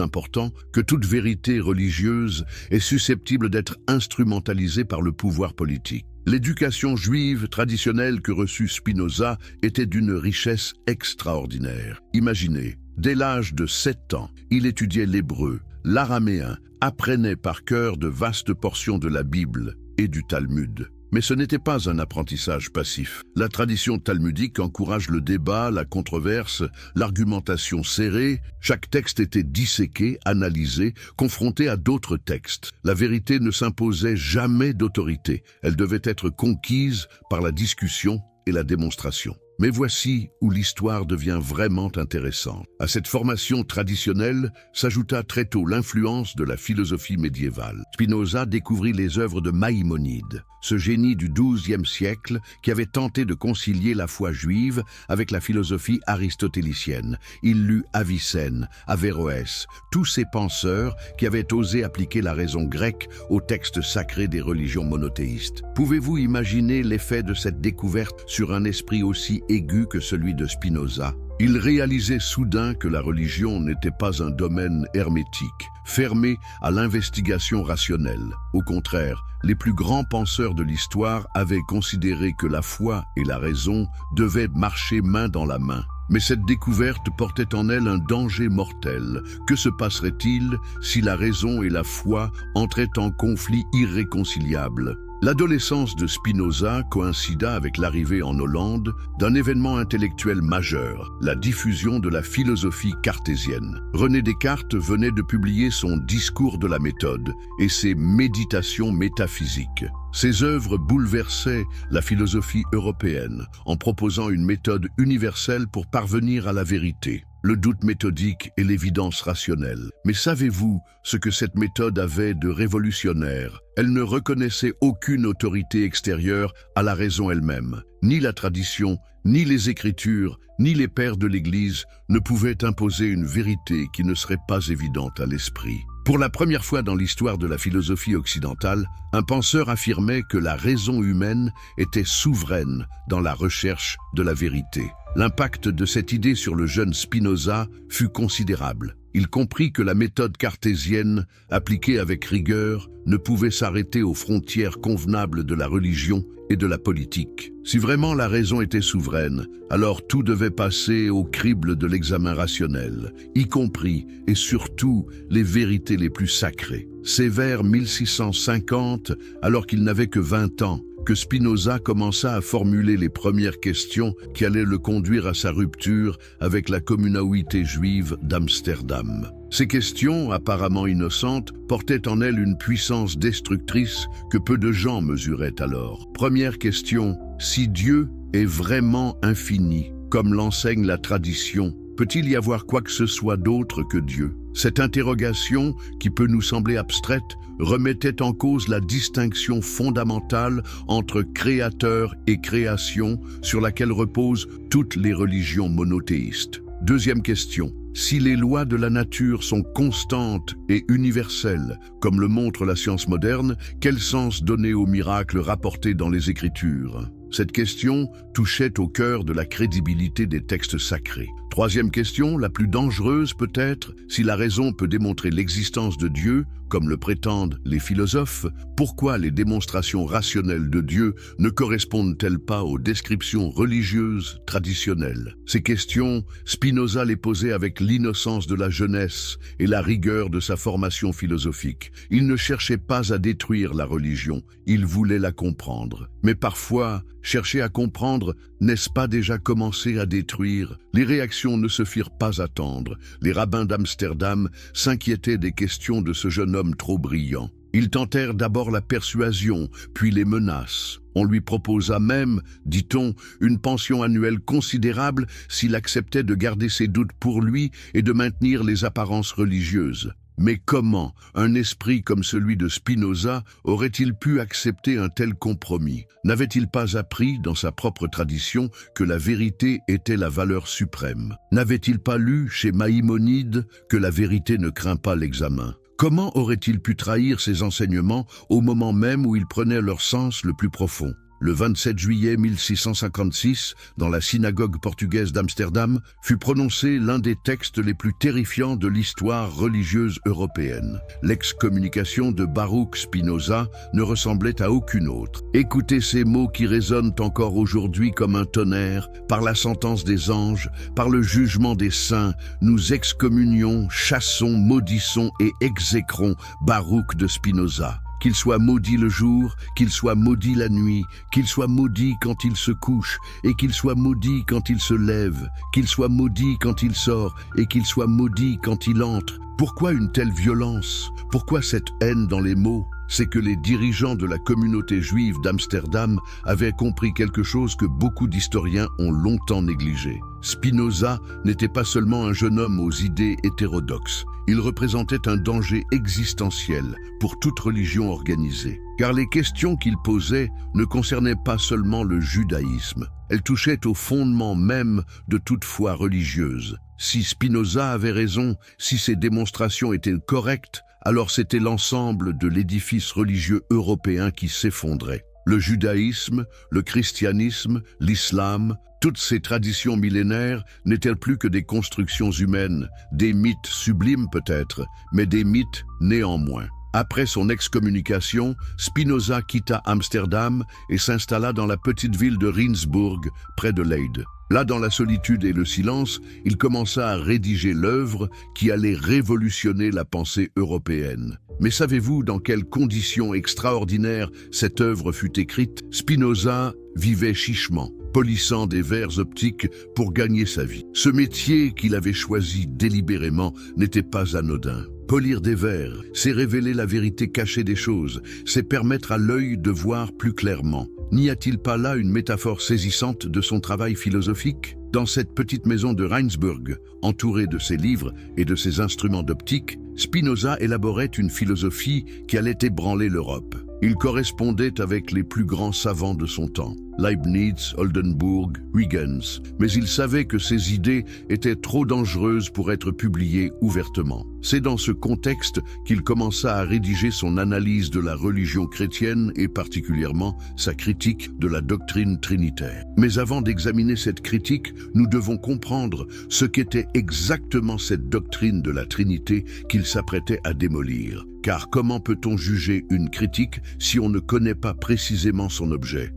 important, que toute vérité religieuse est susceptible d'être instrumentalisée par le pouvoir politique. L'éducation juive traditionnelle que reçut Spinoza était d'une richesse extraordinaire. Imaginez, dès l'âge de 7 ans, il étudiait l'hébreu, l'araméen, apprenait par cœur de vastes portions de la Bible, et du Talmud. Mais ce n'était pas un apprentissage passif. La tradition talmudique encourage le débat, la controverse, l'argumentation serrée. Chaque texte était disséqué, analysé, confronté à d'autres textes. La vérité ne s'imposait jamais d'autorité. Elle devait être conquise par la discussion et la démonstration. Mais voici où l'histoire devient vraiment intéressante. À cette formation traditionnelle s'ajouta très tôt l'influence de la philosophie médiévale. Spinoza découvrit les œuvres de Maïmonide, ce génie du XIIe siècle qui avait tenté de concilier la foi juive avec la philosophie aristotélicienne. Il lut Avicenne, Averroès, tous ces penseurs qui avaient osé appliquer la raison grecque aux textes sacrés des religions monothéistes. Pouvez-vous imaginer l'effet de cette découverte sur un esprit aussi aigu que celui de Spinoza? Il réalisait soudain que la religion n'était pas un domaine hermétique, fermé à l'investigation rationnelle. Au contraire, les plus grands penseurs de l'histoire avaient considéré que la foi et la raison devaient marcher main dans la main. Mais cette découverte portait en elle un danger mortel. Que se passerait-il si la raison et la foi entraient en conflit irréconciliable? L'adolescence de Spinoza coïncida avec l'arrivée en Hollande d'un événement intellectuel majeur, la diffusion de la philosophie cartésienne. René Descartes venait de publier son Discours de la méthode et ses Méditations métaphysiques. Ses œuvres bouleversaient la philosophie européenne en proposant une méthode universelle pour parvenir à la vérité, le doute méthodique et l'évidence rationnelle. Mais savez-vous ce que cette méthode avait de révolutionnaire? Elle ne reconnaissait aucune autorité extérieure à la raison elle-même. Ni la tradition, ni les Écritures, ni les pères de l'Église ne pouvaient imposer une vérité qui ne serait pas évidente à l'esprit. Pour la première fois dans l'histoire de la philosophie occidentale, un penseur affirmait que la raison humaine était souveraine dans la recherche de la vérité. L'impact de cette idée sur le jeune Spinoza fut considérable. Il comprit que la méthode cartésienne, appliquée avec rigueur, ne pouvait s'arrêter aux frontières convenables de la religion et de la politique. Si vraiment la raison était souveraine, alors tout devait passer au crible de l'examen rationnel, y compris et surtout les vérités les plus sacrées. C'est vers 1650, alors qu'il n'avait que 20 ans, que Spinoza commença à formuler les premières questions qui allaient le conduire à sa rupture avec la communauté juive d'Amsterdam. Ces questions, apparemment innocentes, portaient en elles une puissance destructrice que peu de gens mesuraient alors. Première question, si Dieu est vraiment infini, comme l'enseigne la tradition, peut-il y avoir quoi que ce soit d'autre que Dieu? Cette interrogation, qui peut nous sembler abstraite, remettait en cause la distinction fondamentale entre créateur et création sur laquelle reposent toutes les religions monothéistes. Deuxième question. Si les lois de la nature sont constantes et universelles, comme le montre la science moderne, quel sens donner aux miracles rapportés dans les Écritures? Cette question touchait au cœur de la crédibilité des textes sacrés. Troisième question, la plus dangereuse peut-être, si la raison peut démontrer l'existence de Dieu, comme le prétendent les philosophes, pourquoi les démonstrations rationnelles de Dieu ne correspondent-elles pas aux descriptions religieuses traditionnelles? Ces questions, Spinoza les posait avec l'innocence de la jeunesse et la rigueur de sa formation philosophique. Il ne cherchait pas à détruire la religion, il voulait la comprendre. Mais parfois, chercher à comprendre, n'est-ce pas déjà commencer à détruire? Les réactions ne se firent pas attendre. Les rabbins d'Amsterdam s'inquiétaient des questions de ce jeune homme trop brillant. Ils tentèrent d'abord la persuasion, puis les menaces. On lui proposa même, dit-on, une pension annuelle considérable s'il acceptait de garder ses doutes pour lui et de maintenir les apparences religieuses. Mais comment un esprit comme celui de Spinoza aurait-il pu accepter un tel compromis? N'avait-il pas appris dans sa propre tradition que la vérité était la valeur suprême? N'avait-il pas lu chez Maïmonide que la vérité ne craint pas l'examen? Comment aurait-il pu trahir ces enseignements au moment même où ils prenaient leur sens le plus profond? Le 27 juillet 1656, dans la synagogue portugaise d'Amsterdam, fut prononcé l'un des textes les plus terrifiants de l'histoire religieuse européenne. L'excommunication de Baruch Spinoza ne ressemblait à aucune autre. Écoutez ces mots qui résonnent encore aujourd'hui comme un tonnerre. Par la sentence des anges, par le jugement des saints, nous excommunions, chassons, maudissons et exécrons Baruch de Spinoza. qu'il soit maudit le jour, qu'il soit maudit la nuit, qu'il soit maudit quand il se couche, et qu'il soit maudit quand il se lève, qu'il soit maudit quand il sort, et qu'il soit maudit quand il entre. Pourquoi une telle violence? Pourquoi cette haine dans les mots? C'est que les dirigeants de la communauté juive d'Amsterdam avaient compris quelque chose que beaucoup d'historiens ont longtemps négligé. Spinoza n'était pas seulement un jeune homme aux idées hétérodoxes. Il représentait un danger existentiel pour toute religion organisée. Car les questions qu'il posait ne concernaient pas seulement le judaïsme. Elles touchaient au fondement même de toute foi religieuse. Si Spinoza avait raison, si ses démonstrations étaient correctes, alors c'était l'ensemble de l'édifice religieux européen qui s'effondrait. Le judaïsme, le christianisme, l'islam, toutes ces traditions millénaires n'étaient plus que des constructions humaines, des mythes sublimes peut-être, mais des mythes néanmoins. Après son excommunication, Spinoza quitta Amsterdam et s'installa dans la petite ville de Rijnsburg, près de Leyde. Là, dans la solitude et le silence, il commença à rédiger l'œuvre qui allait révolutionner la pensée européenne. Mais savez-vous dans quelles conditions extraordinaires cette œuvre fut écrite? Spinoza vivait chichement, polissant des verres optiques pour gagner sa vie. Ce métier qu'il avait choisi délibérément n'était pas anodin. Polir des verres, c'est révéler la vérité cachée des choses, c'est permettre à l'œil de voir plus clairement. N'y a-t-il pas là une métaphore saisissante de son travail philosophique? Dans cette petite maison de Rijnsburg, entourée de ses livres et de ses instruments d'optique, Spinoza élaborait une philosophie qui allait ébranler l'Europe. Il correspondait avec les plus grands savants de son temps, Leibniz, Oldenburg, Huygens, mais il savait que ses idées étaient trop dangereuses pour être publiées ouvertement. C'est dans ce contexte qu'il commença à rédiger son analyse de la religion chrétienne et particulièrement sa critique de la doctrine trinitaire. Mais avant d'examiner cette critique, nous devons comprendre ce qu'était exactement cette doctrine de la Trinité qu'il s'apprêtait à démolir. Car comment peut-on juger une critique si on ne connaît pas précisément son objet?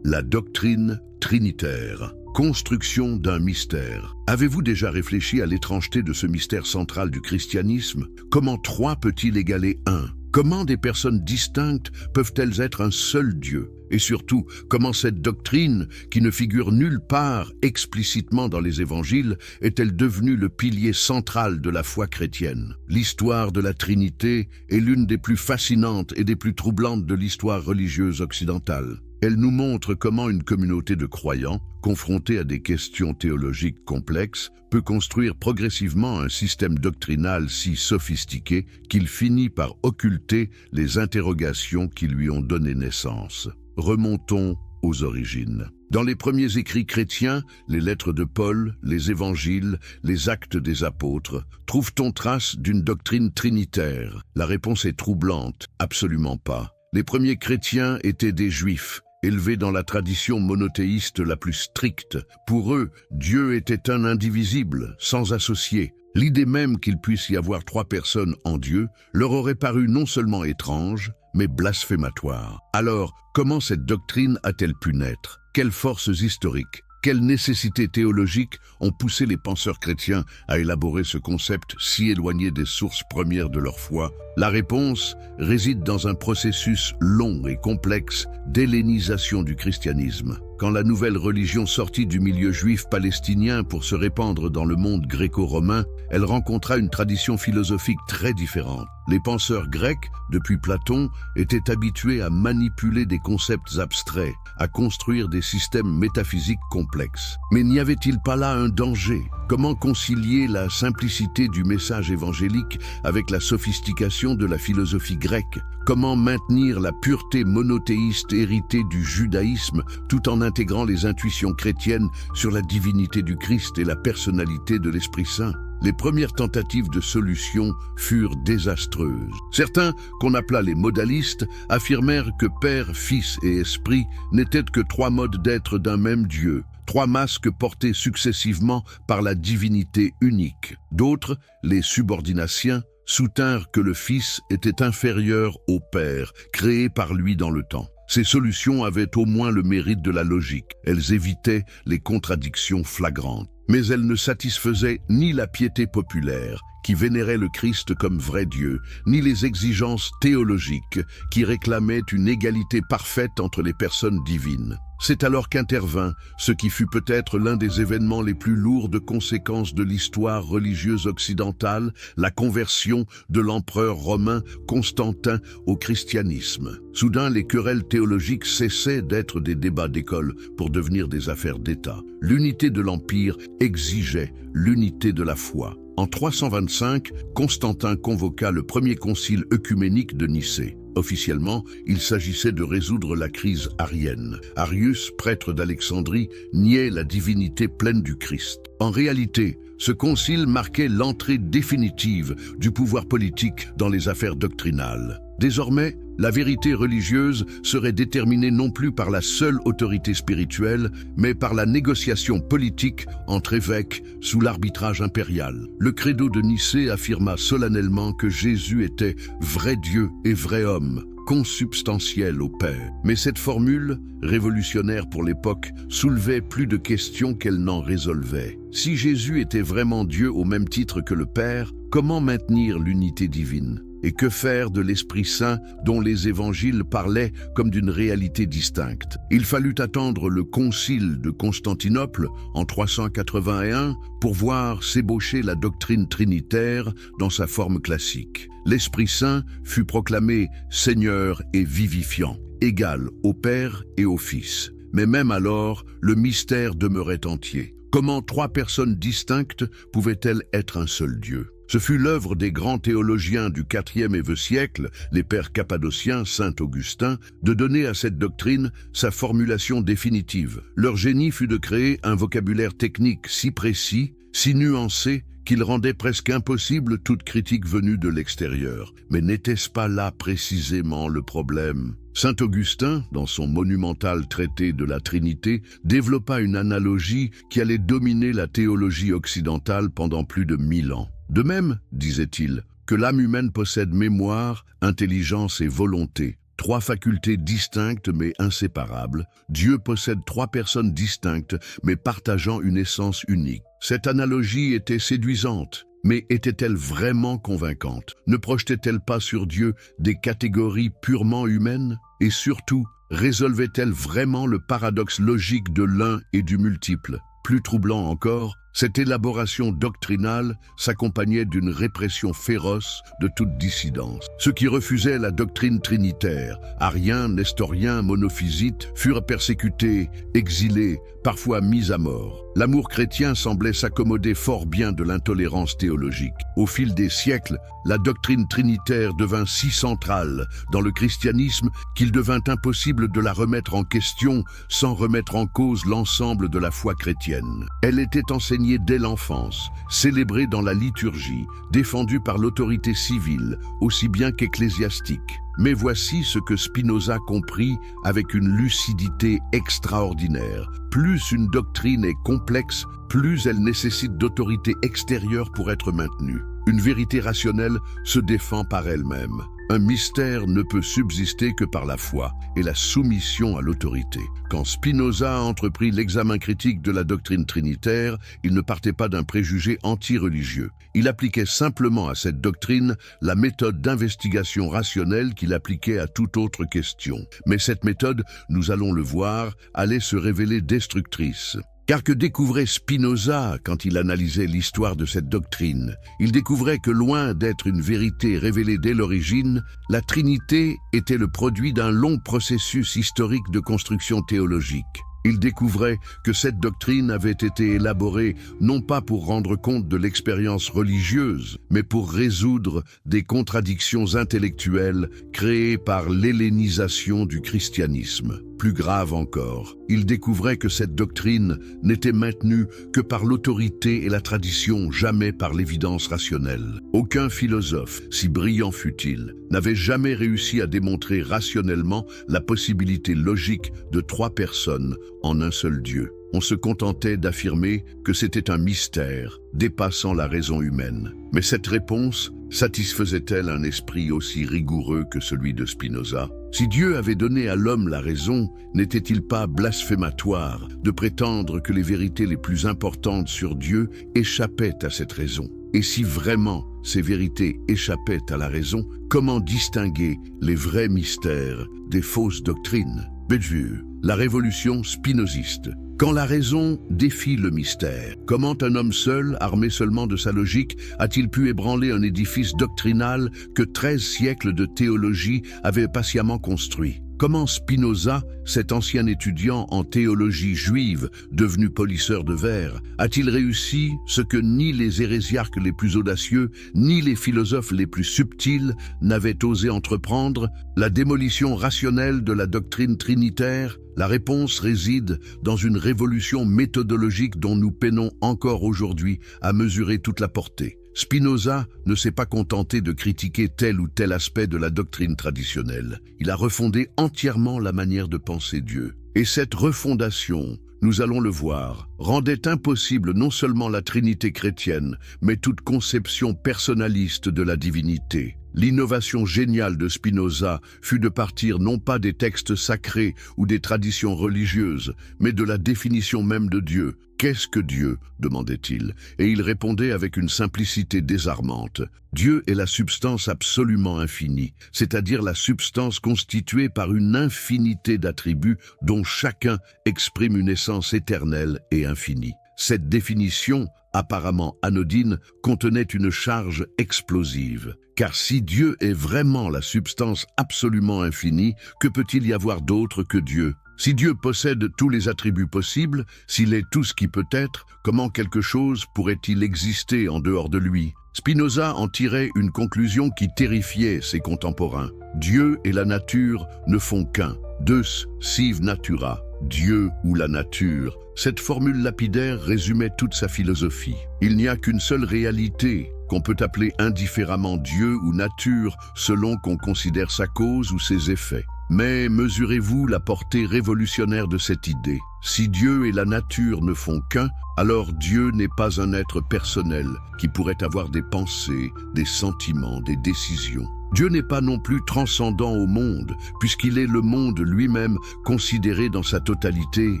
La doctrine trinitaire. Construction d'un mystère. Avez-vous déjà réfléchi à l'étrangeté de ce mystère central du christianisme? Comment 3 peut-il égaler 1? Comment des personnes distinctes peuvent-elles être un seul Dieu? Et surtout, comment cette doctrine, qui ne figure nulle part explicitement dans les évangiles, est-elle devenue le pilier central de la foi chrétienne? L'histoire de la Trinité est l'une des plus fascinantes et des plus troublantes de l'histoire religieuse occidentale. Elle nous montre comment une communauté de croyants, confrontée à des questions théologiques complexes, peut construire progressivement un système doctrinal si sophistiqué qu'il finit par occulter les interrogations qui lui ont donné naissance. Remontons aux origines. Dans les premiers écrits chrétiens, les lettres de Paul, les évangiles, les actes des apôtres, trouve-t-on trace d'une doctrine trinitaire? La réponse est troublante, absolument pas. Les premiers chrétiens étaient des juifs, élevés dans la tradition monothéiste la plus stricte. Pour eux, Dieu était un indivisible, sans associé. L'idée même qu'il puisse y avoir 3 personnes en Dieu leur aurait paru non seulement étrange, mais blasphématoire. Alors, comment cette doctrine a-t-elle pu naître? Quelles forces historiques, quelles nécessités théologiques ont poussé les penseurs chrétiens à élaborer ce concept si éloigné des sources premières de leur foi? La réponse réside dans un processus long et complexe d'hellénisation du christianisme. Quand la nouvelle religion sortit du milieu juif palestinien pour se répandre dans le monde gréco-romain, elle rencontra une tradition philosophique très différente. Les penseurs grecs, depuis Platon, étaient habitués à manipuler des concepts abstraits, à construire des systèmes métaphysiques complexes. Mais n'y avait-il pas là un danger? Comment concilier la simplicité du message évangélique avec la sophistication de la philosophie grecque? Comment maintenir la pureté monothéiste héritée du judaïsme tout en intégrant les intuitions chrétiennes sur la divinité du Christ et la personnalité de l'Esprit Saint? Les premières tentatives de solution furent désastreuses. Certains, qu'on appela les modalistes, affirmèrent que Père, Fils et Esprit n'étaient que 3 modes d'être d'un même Dieu, 3 masques portés successivement par la divinité unique. D'autres, les subordinaciens, soutinrent que le Fils était inférieur au Père, créé par lui dans le temps. Ces solutions avaient au moins le mérite de la logique. Elles évitaient les contradictions flagrantes. mais elles ne satisfaisaient ni la piété populaire, qui vénérait le Christ comme vrai Dieu, ni les exigences théologiques, qui réclamaient une égalité parfaite entre les personnes divines. C'est alors qu'intervint ce qui fut peut-être l'un des événements les plus lourds de conséquences de l'histoire religieuse occidentale, la conversion de l'empereur romain Constantin au christianisme. Soudain, les querelles théologiques cessaient d'être des débats d'école pour devenir des affaires d'État. L'unité de l'Empire exigeait l'unité de la foi. En 325, Constantin convoqua le premier concile œcuménique de Nicée. Officiellement, il s'agissait de résoudre la crise arienne. Arius, prêtre d'Alexandrie, niait la divinité pleine du Christ. En réalité, ce concile marquait l'entrée définitive du pouvoir politique dans les affaires doctrinales. Désormais, la vérité religieuse serait déterminée non plus par la seule autorité spirituelle, mais par la négociation politique entre évêques sous l'arbitrage impérial. Le credo de Nicée affirma solennellement que Jésus était vrai Dieu et vrai homme, consubstantiel au Père. Mais cette formule, révolutionnaire pour l'époque, soulevait plus de questions qu'elle n'en résolvait. Si Jésus était vraiment Dieu au même titre que le Père, comment maintenir l'unité divine ? Et que faire de l'Esprit Saint dont les évangiles parlaient comme d'une réalité distincte? Il fallut attendre le concile de Constantinople en 381 pour voir s'ébaucher la doctrine trinitaire dans sa forme classique. L'Esprit Saint fut proclamé Seigneur et vivifiant, égal au Père et au Fils. Mais même alors, le mystère demeurait entier. Comment trois personnes distinctes pouvaient-elles être un seul Dieu? Ce fut l'œuvre des grands théologiens du IVe et VIe siècle, les pères cappadociens, saint Augustin, de donner à cette doctrine sa formulation définitive. Leur génie fut de créer un vocabulaire technique si précis, si nuancé, qu'il rendait presque impossible toute critique venue de l'extérieur. Mais n'était-ce pas là précisément le problème? Saint Augustin, dans son monumental traité de la Trinité, développa une analogie qui allait dominer la théologie occidentale pendant plus de 1000 ans. De même, disait-il, que l'âme humaine possède mémoire, intelligence et volonté, trois facultés distinctes mais inséparables, Dieu possède trois personnes distinctes mais partageant une essence unique. Cette analogie était séduisante, mais était-elle vraiment convaincante? Ne projetait-elle pas sur Dieu des catégories purement humaines? Et surtout, résolvait-elle vraiment le paradoxe logique de l'un et du multiple? Plus troublant encore, cette élaboration doctrinale s'accompagnait d'une répression féroce de toute dissidence. Ceux qui refusaient la doctrine trinitaire, ariens, nestoriens, monophysites, furent persécutés, exilés, parfois mis à mort. L'amour chrétien semblait s'accommoder fort bien de l'intolérance théologique. Au fil des siècles, la doctrine trinitaire devint si centrale dans le christianisme qu'il devint impossible de la remettre en question sans remettre en cause l'ensemble de la foi chrétienne. Elle était enseignée dès l'enfance, célébrée dans la liturgie, défendue par l'autorité civile, aussi bien qu'ecclésiastique. Mais voici ce que Spinoza comprit avec une lucidité extraordinaire. Plus une doctrine est complexe, plus elle nécessite d'autorité extérieure pour être maintenue. Une vérité rationnelle se défend par elle-même. Un mystère ne peut subsister que par la foi et la soumission à l'autorité. Quand Spinoza entreprit l'examen critique de la doctrine trinitaire, il ne partait pas d'un préjugé anti-religieux. Il appliquait simplement à cette doctrine la méthode d'investigation rationnelle qu'il appliquait à toute autre question. Mais cette méthode, nous allons le voir, allait se révéler destructrice. Car que découvrait Spinoza quand il analysait l'histoire de cette doctrine? Il découvrait que loin d'être une vérité révélée dès l'origine, la Trinité était le produit d'un long processus historique de construction théologique. Il découvrait que cette doctrine avait été élaborée non pas pour rendre compte de l'expérience religieuse, mais pour résoudre des contradictions intellectuelles créées par l'hellénisation du christianisme. Plus grave encore, il découvrait que cette doctrine n'était maintenue que par l'autorité et la tradition, jamais par l'évidence rationnelle. Aucun philosophe, si brillant fût-il, n'avait jamais réussi à démontrer rationnellement la possibilité logique de trois personnes en un seul Dieu. On se contentait d'affirmer que c'était un mystère dépassant la raison humaine. Mais cette réponse satisfaisait-elle un esprit aussi rigoureux que celui de Spinoza? Si Dieu avait donné à l'homme la raison, n'était-il pas blasphématoire de prétendre que les vérités les plus importantes sur Dieu échappaient à cette raison? Et si vraiment ces vérités échappaient à la raison, comment distinguer les vrais mystères des fausses doctrines? Bedevue, la révolution spinoziste. Quand la raison défie le mystère, comment un homme seul, armé seulement de sa logique, a-t-il pu ébranler un édifice doctrinal que 13 siècles de théologie avaient patiemment construit? Comment Spinoza, cet ancien étudiant en théologie juive, devenu polisseur de verre, a-t-il réussi ce que ni les hérésiarques les plus audacieux, ni les philosophes les plus subtils n'avaient osé entreprendre, la démolition rationnelle de la doctrine trinitaire? La réponse réside dans une révolution méthodologique dont nous peinons encore aujourd'hui à mesurer toute la portée. Spinoza ne s'est pas contenté de critiquer tel ou tel aspect de la doctrine traditionnelle. Il a refondé entièrement la manière de penser Dieu. Et cette refondation, nous allons le voir, rendait impossible non seulement la Trinité chrétienne, mais toute conception personnaliste de la divinité. L'innovation géniale de Spinoza fut de partir non pas des textes sacrés ou des traditions religieuses, mais de la définition même de Dieu. Qu'est-ce que Dieu? Demandait-il, et il répondait avec une simplicité désarmante. Dieu est la substance absolument infinie, c'est-à-dire la substance constituée par une infinité d'attributs dont chacun exprime une essence éternelle et infinie. Cette définition, apparemment anodine, contenait une charge explosive. Car si Dieu est vraiment la substance absolument infinie, que peut-il y avoir d'autre que Dieu? Si Dieu possède tous les attributs possibles, s'il est tout ce qui peut être, comment quelque chose pourrait-il exister en dehors de lui? Spinoza en tirait une conclusion qui terrifiait ses contemporains. Dieu et la nature ne font qu'un. Deus sive natura. Dieu ou la nature. Cette formule lapidaire résumait toute sa philosophie. Il n'y a qu'une seule réalité, qu'on peut appeler indifféremment Dieu ou nature, selon qu'on considère sa cause ou ses effets. Mais mesurez-vous la portée révolutionnaire de cette idée? Si Dieu et la nature ne font qu'un, alors Dieu n'est pas un être personnel qui pourrait avoir des pensées, des sentiments, des décisions. Dieu n'est pas non plus transcendant au monde, puisqu'il est le monde lui-même considéré dans sa totalité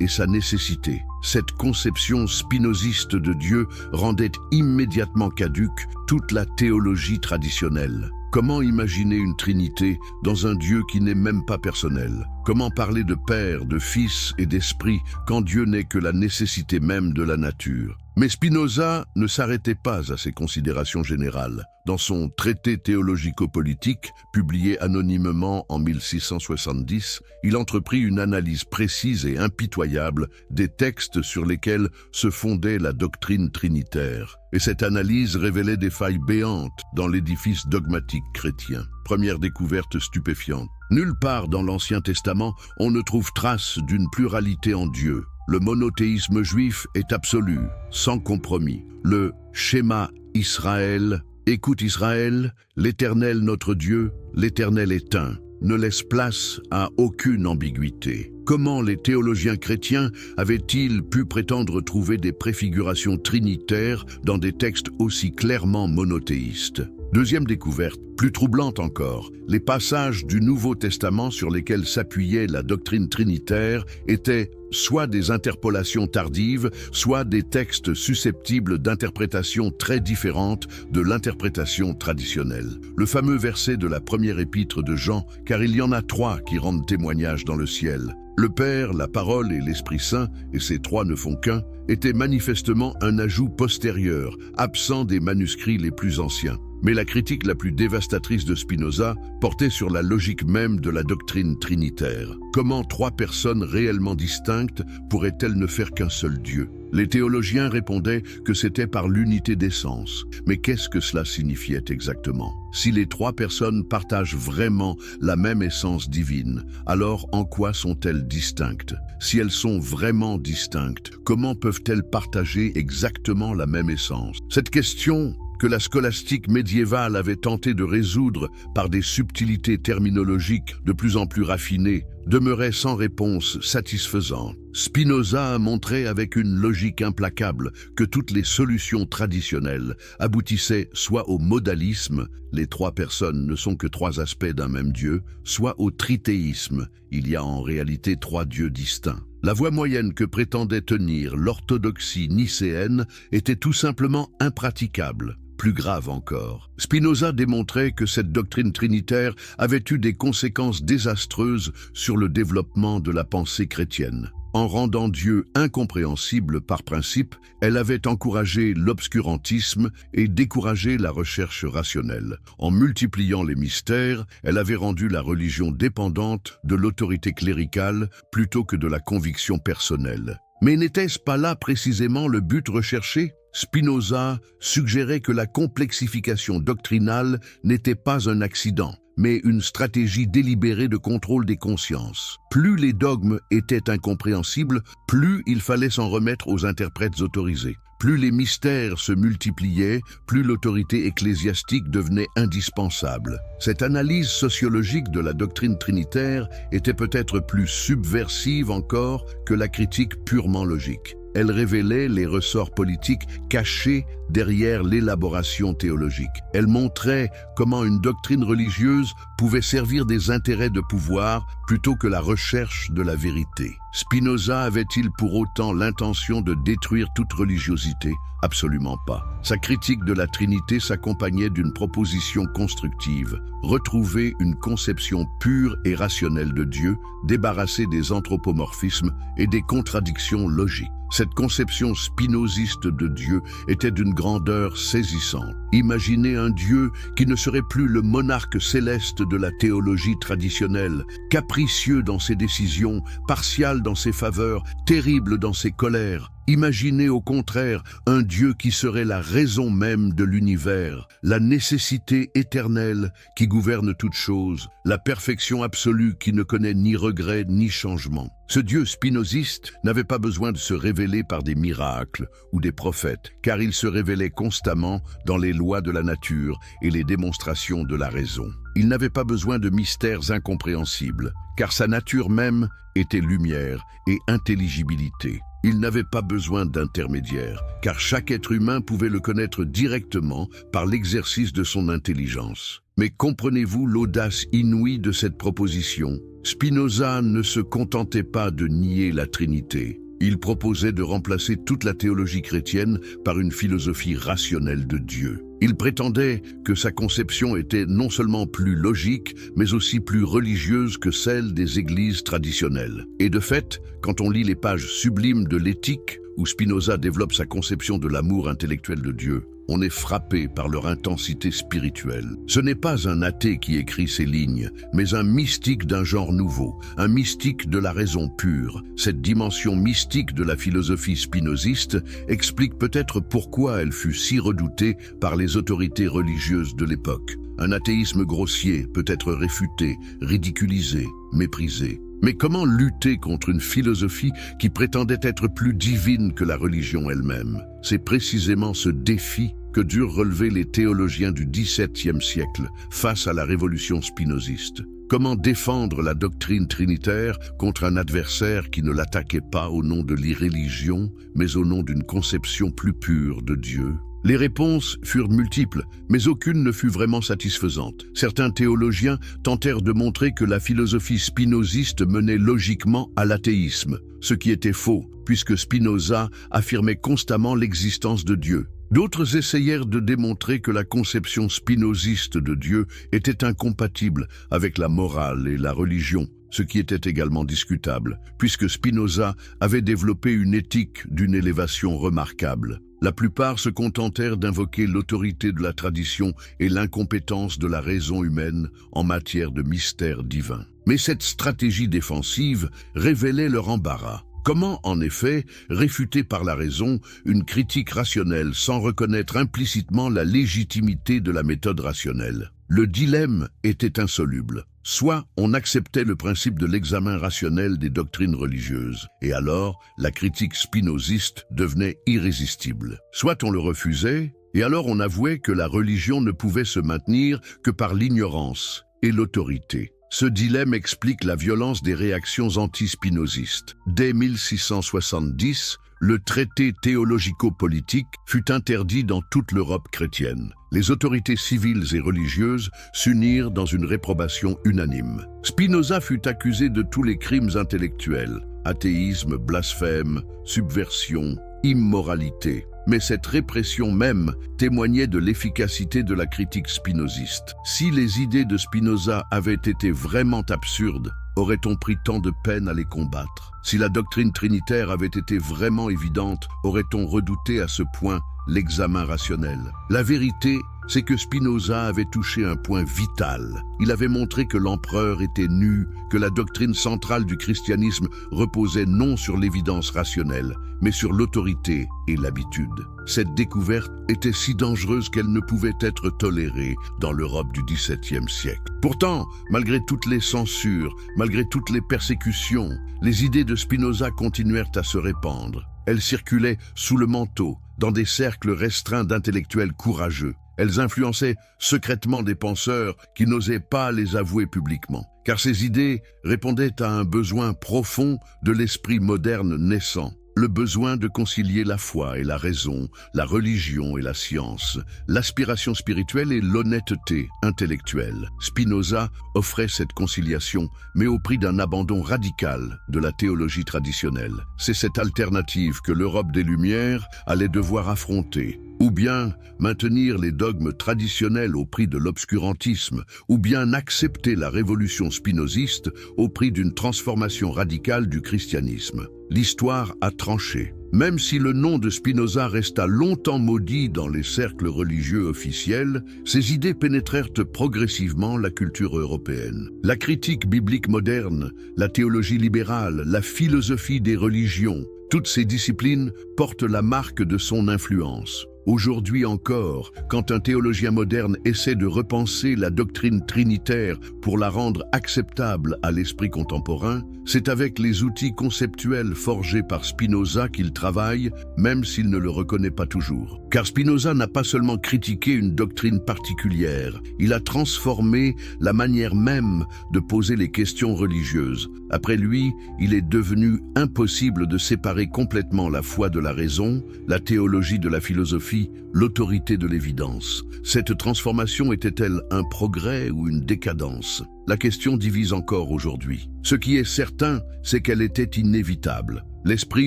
et sa nécessité. Cette conception spinoziste de Dieu rendait immédiatement caduque toute la théologie traditionnelle. Comment imaginer une trinité dans un Dieu qui n'est même pas personnel? Comment parler de Père, de Fils et d'Esprit quand Dieu n'est que la nécessité même de la nature? Mais Spinoza ne s'arrêtait pas à ces considérations générales. Dans son traité théologico-politique, publié anonymement en 1670, il entreprit une analyse précise et impitoyable des textes sur lesquels se fondait la doctrine trinitaire. Et cette analyse révélait des failles béantes dans l'édifice dogmatique chrétien. Première découverte stupéfiante. Nulle part dans l'Ancien Testament, on ne trouve trace d'une pluralité en Dieu. Le monothéisme juif est absolu, sans compromis. Le schéma Israël, écoute Israël, l'Éternel notre Dieu, l'Éternel est un, ne laisse place à aucune ambiguïté. Comment les théologiens chrétiens avaient-ils pu prétendre trouver des préfigurations trinitaires dans des textes aussi clairement monothéistes? Deuxième découverte, plus troublante encore, les passages du Nouveau Testament sur lesquels s'appuyait la doctrine trinitaire étaient soit des interpolations tardives, soit des textes susceptibles d'interprétations très différentes de l'interprétation traditionnelle. Le fameux verset de la première épître de Jean, car il y en a 3 qui rendent témoignage dans le ciel. Le Père, la Parole et l'Esprit Saint, et ces 3 ne font qu'un, étaient manifestement un ajout postérieur, absent des manuscrits les plus anciens. Mais la critique la plus dévastatrice de Spinoza portait sur la logique même de la doctrine trinitaire. Comment 3 personnes réellement distinctes pourraient-elles ne faire qu'un seul Dieu? Les théologiens répondaient que c'était par l'unité d'essence. Mais qu'est-ce que cela signifiait exactement? Si les 3 personnes partagent vraiment la même essence divine, alors en quoi sont-elles distinctes? Si elles sont vraiment distinctes, comment peuvent-elles partager exactement la même essence? Cette question que la scolastique médiévale avait tenté de résoudre par des subtilités terminologiques de plus en plus raffinées, demeurait sans réponse satisfaisante. Spinoza a montré avec une logique implacable que toutes les solutions traditionnelles aboutissaient soit au modalisme, les trois personnes ne sont que trois aspects d'un même Dieu, soit au trithéisme, il y a en réalité trois dieux distincts. La voie moyenne que prétendait tenir l'orthodoxie nicéenne était tout simplement impraticable. Plus grave encore, Spinoza démontrait que cette doctrine trinitaire avait eu des conséquences désastreuses sur le développement de la pensée chrétienne. En rendant Dieu incompréhensible par principe, elle avait encouragé l'obscurantisme et découragé la recherche rationnelle. En multipliant les mystères, elle avait rendu la religion dépendante de l'autorité cléricale plutôt que de la conviction personnelle. Mais n'était-ce pas là précisément le but recherché ? Spinoza suggérait que la complexification doctrinale n'était pas un accident, mais une stratégie délibérée de contrôle des consciences. Plus les dogmes étaient incompréhensibles, plus il fallait s'en remettre aux interprètes autorisés. Plus les mystères se multipliaient, plus l'autorité ecclésiastique devenait indispensable. Cette analyse sociologique de la doctrine trinitaire était peut-être plus subversive encore que la critique purement logique. Elle révélait les ressorts politiques cachés derrière l'élaboration théologique. Elle montrait comment une doctrine religieuse pouvait servir des intérêts de pouvoir plutôt que la recherche de la vérité. Spinoza avait-il pour autant l'intention de détruire toute religiosité ? Absolument pas. Sa critique de la Trinité s'accompagnait d'une proposition constructive, retrouver une conception pure et rationnelle de Dieu, débarrassée des anthropomorphismes et des contradictions logiques. Cette conception spinoziste de Dieu était d'une grandeur saisissante. Imaginez un Dieu qui ne serait plus le monarque céleste de la théologie traditionnelle, capricieux dans ses décisions, partial dans ses faveurs, terrible dans ses colères. Imaginez au contraire un Dieu qui serait la raison même de l'univers, la nécessité éternelle qui gouverne toutes choses, la perfection absolue qui ne connaît ni regret ni changement. Ce Dieu spinoziste n'avait pas besoin de se révéler par des miracles ou des prophètes, car il se révélait constamment dans les lois de la nature et les démonstrations de la raison. Il n'avait pas besoin de mystères incompréhensibles, car sa nature même était lumière et intelligibilité. Il n'avait pas besoin d'intermédiaire, car chaque être humain pouvait le connaître directement par l'exercice de son intelligence. Mais comprenez-vous l'audace inouïe de cette proposition ? Spinoza ne se contentait pas de nier la Trinité. Il proposait de remplacer toute la théologie chrétienne par une philosophie rationnelle de Dieu. Il prétendait que sa conception était non seulement plus logique, mais aussi plus religieuse que celle des églises traditionnelles. Et de fait, quand on lit les pages sublimes de l'Éthique, où Spinoza développe sa conception de l'amour intellectuel de Dieu, on est frappé par leur intensité spirituelle. Ce n'est pas un athée qui écrit ces lignes, mais un mystique d'un genre nouveau, un mystique de la raison pure. Cette dimension mystique de la philosophie spinoziste explique peut-être pourquoi elle fut si redoutée par les autorités religieuses de l'époque. Un athéisme grossier peut être réfuté, ridiculisé, méprisé. Mais comment lutter contre une philosophie qui prétendait être plus divine que la religion elle-même? C'est précisément ce défi que durent relever les théologiens du XVIIe siècle face à la révolution spinoziste. Comment défendre la doctrine trinitaire contre un adversaire qui ne l'attaquait pas au nom de l'irréligion, mais au nom d'une conception plus pure de Dieu? Les réponses furent multiples, mais aucune ne fut vraiment satisfaisante. Certains théologiens tentèrent de montrer que la philosophie spinoziste menait logiquement à l'athéisme, ce qui était faux, puisque Spinoza affirmait constamment l'existence de Dieu. D'autres essayèrent de démontrer que la conception spinoziste de Dieu était incompatible avec la morale et la religion, ce qui était également discutable, puisque Spinoza avait développé une éthique d'une élévation remarquable. La plupart se contentèrent d'invoquer l'autorité de la tradition et l'incompétence de la raison humaine en matière de mystère divin. Mais cette stratégie défensive révélait leur embarras. Comment, en effet, réfuter par la raison une critique rationnelle sans reconnaître implicitement la légitimité de la méthode rationnelle? Le dilemme était insoluble. Soit on acceptait le principe de l'examen rationnel des doctrines religieuses, et alors la critique spinoziste devenait irrésistible. Soit on le refusait, et alors on avouait que la religion ne pouvait se maintenir que par l'ignorance et l'autorité. Ce dilemme explique la violence des réactions anti-spinozistes. Dès 1670, le traité théologico-politique fut interdit dans toute l'Europe chrétienne. Les autorités civiles et religieuses s'unirent dans une réprobation unanime. Spinoza fut accusé de tous les crimes intellectuels, athéisme, blasphème, subversion, immoralité. Mais cette répression même témoignait de l'efficacité de la critique spinoziste. Si les idées de Spinoza avaient été vraiment absurdes, aurait-on pris tant de peine à les combattre? Si la doctrine trinitaire avait été vraiment évidente, aurait-on redouté à ce point l'examen rationnel? La vérité, c'est que Spinoza avait touché un point vital. Il avait montré que l'empereur était nu, que la doctrine centrale du christianisme reposait non sur l'évidence rationnelle, mais sur l'autorité et l'habitude. Cette découverte était si dangereuse qu'elle ne pouvait être tolérée dans l'Europe du XVIIe siècle. Pourtant, malgré toutes les censures, malgré toutes les persécutions, les idées de Spinoza continuèrent à se répandre. Elles circulaient sous le manteau, dans des cercles restreints d'intellectuels courageux. Elles influençaient secrètement des penseurs qui n'osaient pas les avouer publiquement. Car ces idées répondaient à un besoin profond de l'esprit moderne naissant. Le besoin de concilier la foi et la raison, la religion et la science, l'aspiration spirituelle et l'honnêteté intellectuelle. Spinoza offrait cette conciliation, mais au prix d'un abandon radical de la théologie traditionnelle. C'est cette alternative que l'Europe des Lumières allait devoir affronter. Ou bien maintenir les dogmes traditionnels au prix de l'obscurantisme, ou bien accepter la révolution spinoziste au prix d'une transformation radicale du christianisme. L'histoire a tranché. Même si le nom de Spinoza resta longtemps maudit dans les cercles religieux officiels, ses idées pénétrèrent progressivement la culture européenne. La critique biblique moderne, la théologie libérale, la philosophie des religions, toutes ces disciplines portent la marque de son influence. Aujourd'hui encore, quand un théologien moderne essaie de repenser la doctrine trinitaire pour la rendre acceptable à l'esprit contemporain, c'est avec les outils conceptuels forgés par Spinoza qu'il travaille, même s'il ne le reconnaît pas toujours. Car Spinoza n'a pas seulement critiqué une doctrine particulière, il a transformé la manière même de poser les questions religieuses. Après lui, il est devenu impossible de séparer complètement la foi de la raison, la théologie de la philosophie, l'autorité de l'évidence. Cette transformation était-elle un progrès ou une décadence? La question divise encore aujourd'hui. Ce qui est certain, c'est qu'elle était inévitable. L'esprit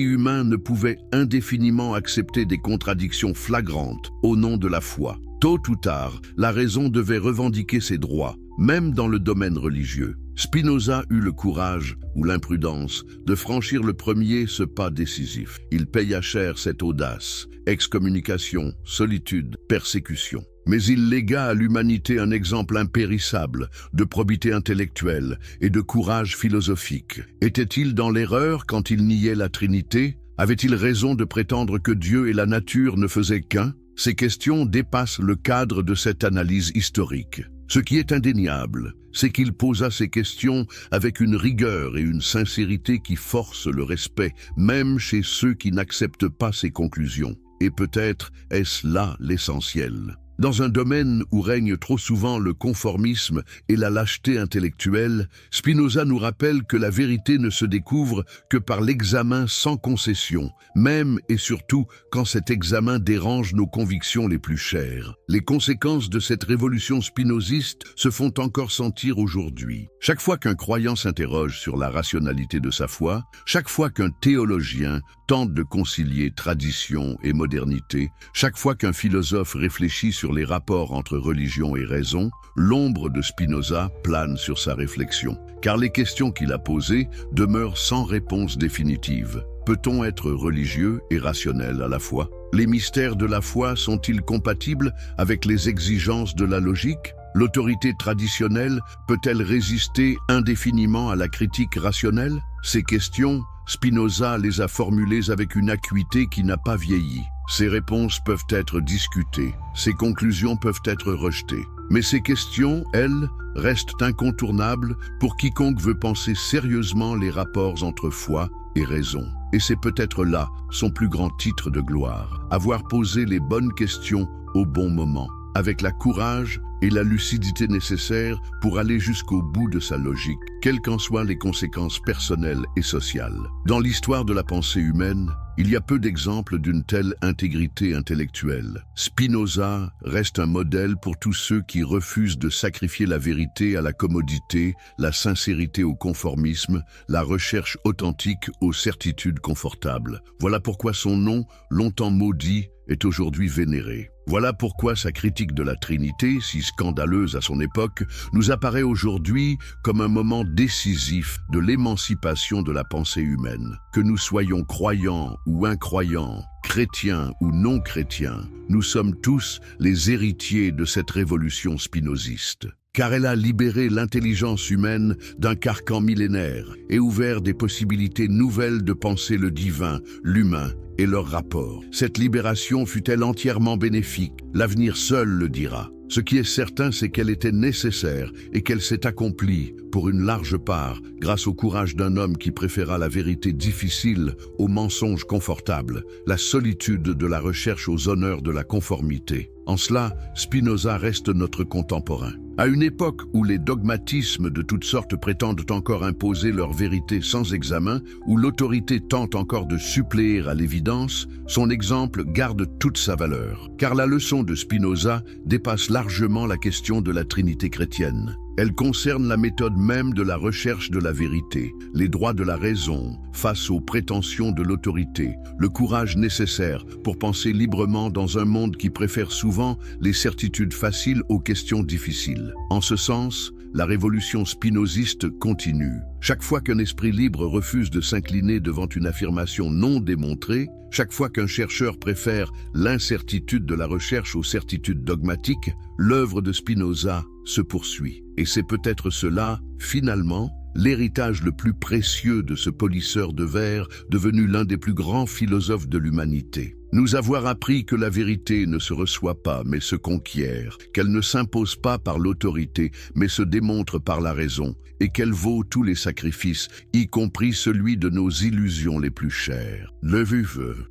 humain ne pouvait indéfiniment accepter des contradictions flagrantes au nom de la foi. Tôt ou tard, la raison devait revendiquer ses droits, même dans le domaine religieux. Spinoza eut le courage, ou l'imprudence, de franchir le premier ce pas décisif. Il paya cher cette audace, excommunication, solitude, persécution. Mais il légua à l'humanité un exemple impérissable de probité intellectuelle et de courage philosophique. Était-il dans l'erreur quand il niait la Trinité? Avait-il raison de prétendre que Dieu et la nature ne faisaient qu'un? Ces questions dépassent le cadre de cette analyse historique. Ce qui est indéniable, c'est qu'il posa ces questions avec une rigueur et une sincérité qui forcent le respect, même chez ceux qui n'acceptent pas ses conclusions. Et peut-être est-ce là l'essentiel. Dans un domaine où règne trop souvent le conformisme et la lâcheté intellectuelle, Spinoza nous rappelle que la vérité ne se découvre que par l'examen sans concession, même et surtout quand cet examen dérange nos convictions les plus chères. Les conséquences de cette révolution spinoziste se font encore sentir aujourd'hui. Chaque fois qu'un croyant s'interroge sur la rationalité de sa foi, chaque fois qu'un théologien tente de concilier tradition et modernité, chaque fois qu'un philosophe réfléchit sur les rapports entre religion et raison, l'ombre de Spinoza plane sur sa réflexion, car les questions qu'il a posées demeurent sans réponse définitive. Peut-on être religieux et rationnel à la fois? Les mystères de la foi sont-ils compatibles avec les exigences de la logique? L'autorité traditionnelle peut-elle résister indéfiniment à la critique rationnelle? Ces questions, Spinoza les a formulées avec une acuité qui n'a pas vieilli. Ces réponses peuvent être discutées, ces conclusions peuvent être rejetées. Mais ces questions, elles, restent incontournables pour quiconque veut penser sérieusement les rapports entre foi et raison. Et c'est peut-être là son plus grand titre de gloire, avoir posé les bonnes questions au bon moment. avec la courage et la lucidité nécessaires pour aller jusqu'au bout de sa logique, quelles qu'en soient les conséquences personnelles et sociales. Dans l'histoire de la pensée humaine, il y a peu d'exemples d'une telle intégrité intellectuelle. Spinoza reste un modèle pour tous ceux qui refusent de sacrifier la vérité à la commodité, la sincérité au conformisme, la recherche authentique aux certitudes confortables. Voilà pourquoi son nom, longtemps maudit, est aujourd'hui vénéré. Voilà pourquoi sa critique de la Trinité, si scandaleuse à son époque, nous apparaît aujourd'hui comme un moment décisif de l'émancipation de la pensée humaine. Que nous soyons croyants ou incroyants, chrétiens ou non chrétiens, nous sommes tous les héritiers de cette révolution spinoziste. Car elle a libéré l'intelligence humaine d'un carcan millénaire et ouvert des possibilités nouvelles de penser le divin, l'humain et leur rapport. Cette libération fut-elle entièrement bénéfique? L'avenir seul le dira. Ce qui est certain, c'est qu'elle était nécessaire et qu'elle s'est accomplie, pour une large part, grâce au courage d'un homme qui préféra la vérité difficile au mensonge confortable, la solitude de la recherche aux honneurs de la conformité. En cela, Spinoza reste notre contemporain. À une époque où les dogmatismes de toutes sortes prétendent encore imposer leur vérité sans examen, où l'autorité tente encore de suppléer à l'évidence, son exemple garde toute sa valeur. Car la leçon de Spinoza dépasse largement la question de la Trinité chrétienne. Elle concerne la méthode même de la recherche de la vérité, les droits de la raison face aux prétentions de l'autorité, le courage nécessaire pour penser librement dans un monde qui préfère souvent les certitudes faciles aux questions difficiles. En ce sens, la révolution spinoziste continue. Chaque fois qu'un esprit libre refuse de s'incliner devant une affirmation non démontrée, chaque fois qu'un chercheur préfère l'incertitude de la recherche aux certitudes dogmatiques, l'œuvre de Spinoza se poursuit. Et c'est peut-être cela, finalement, l'héritage le plus précieux de ce polisseur de verre, devenu l'un des plus grands philosophes de l'humanité. Nous avoir appris que la vérité ne se reçoit pas, mais se conquiert, qu'elle ne s'impose pas par l'autorité, mais se démontre par la raison, et qu'elle vaut tous les sacrifices, y compris celui de nos illusions les plus chères.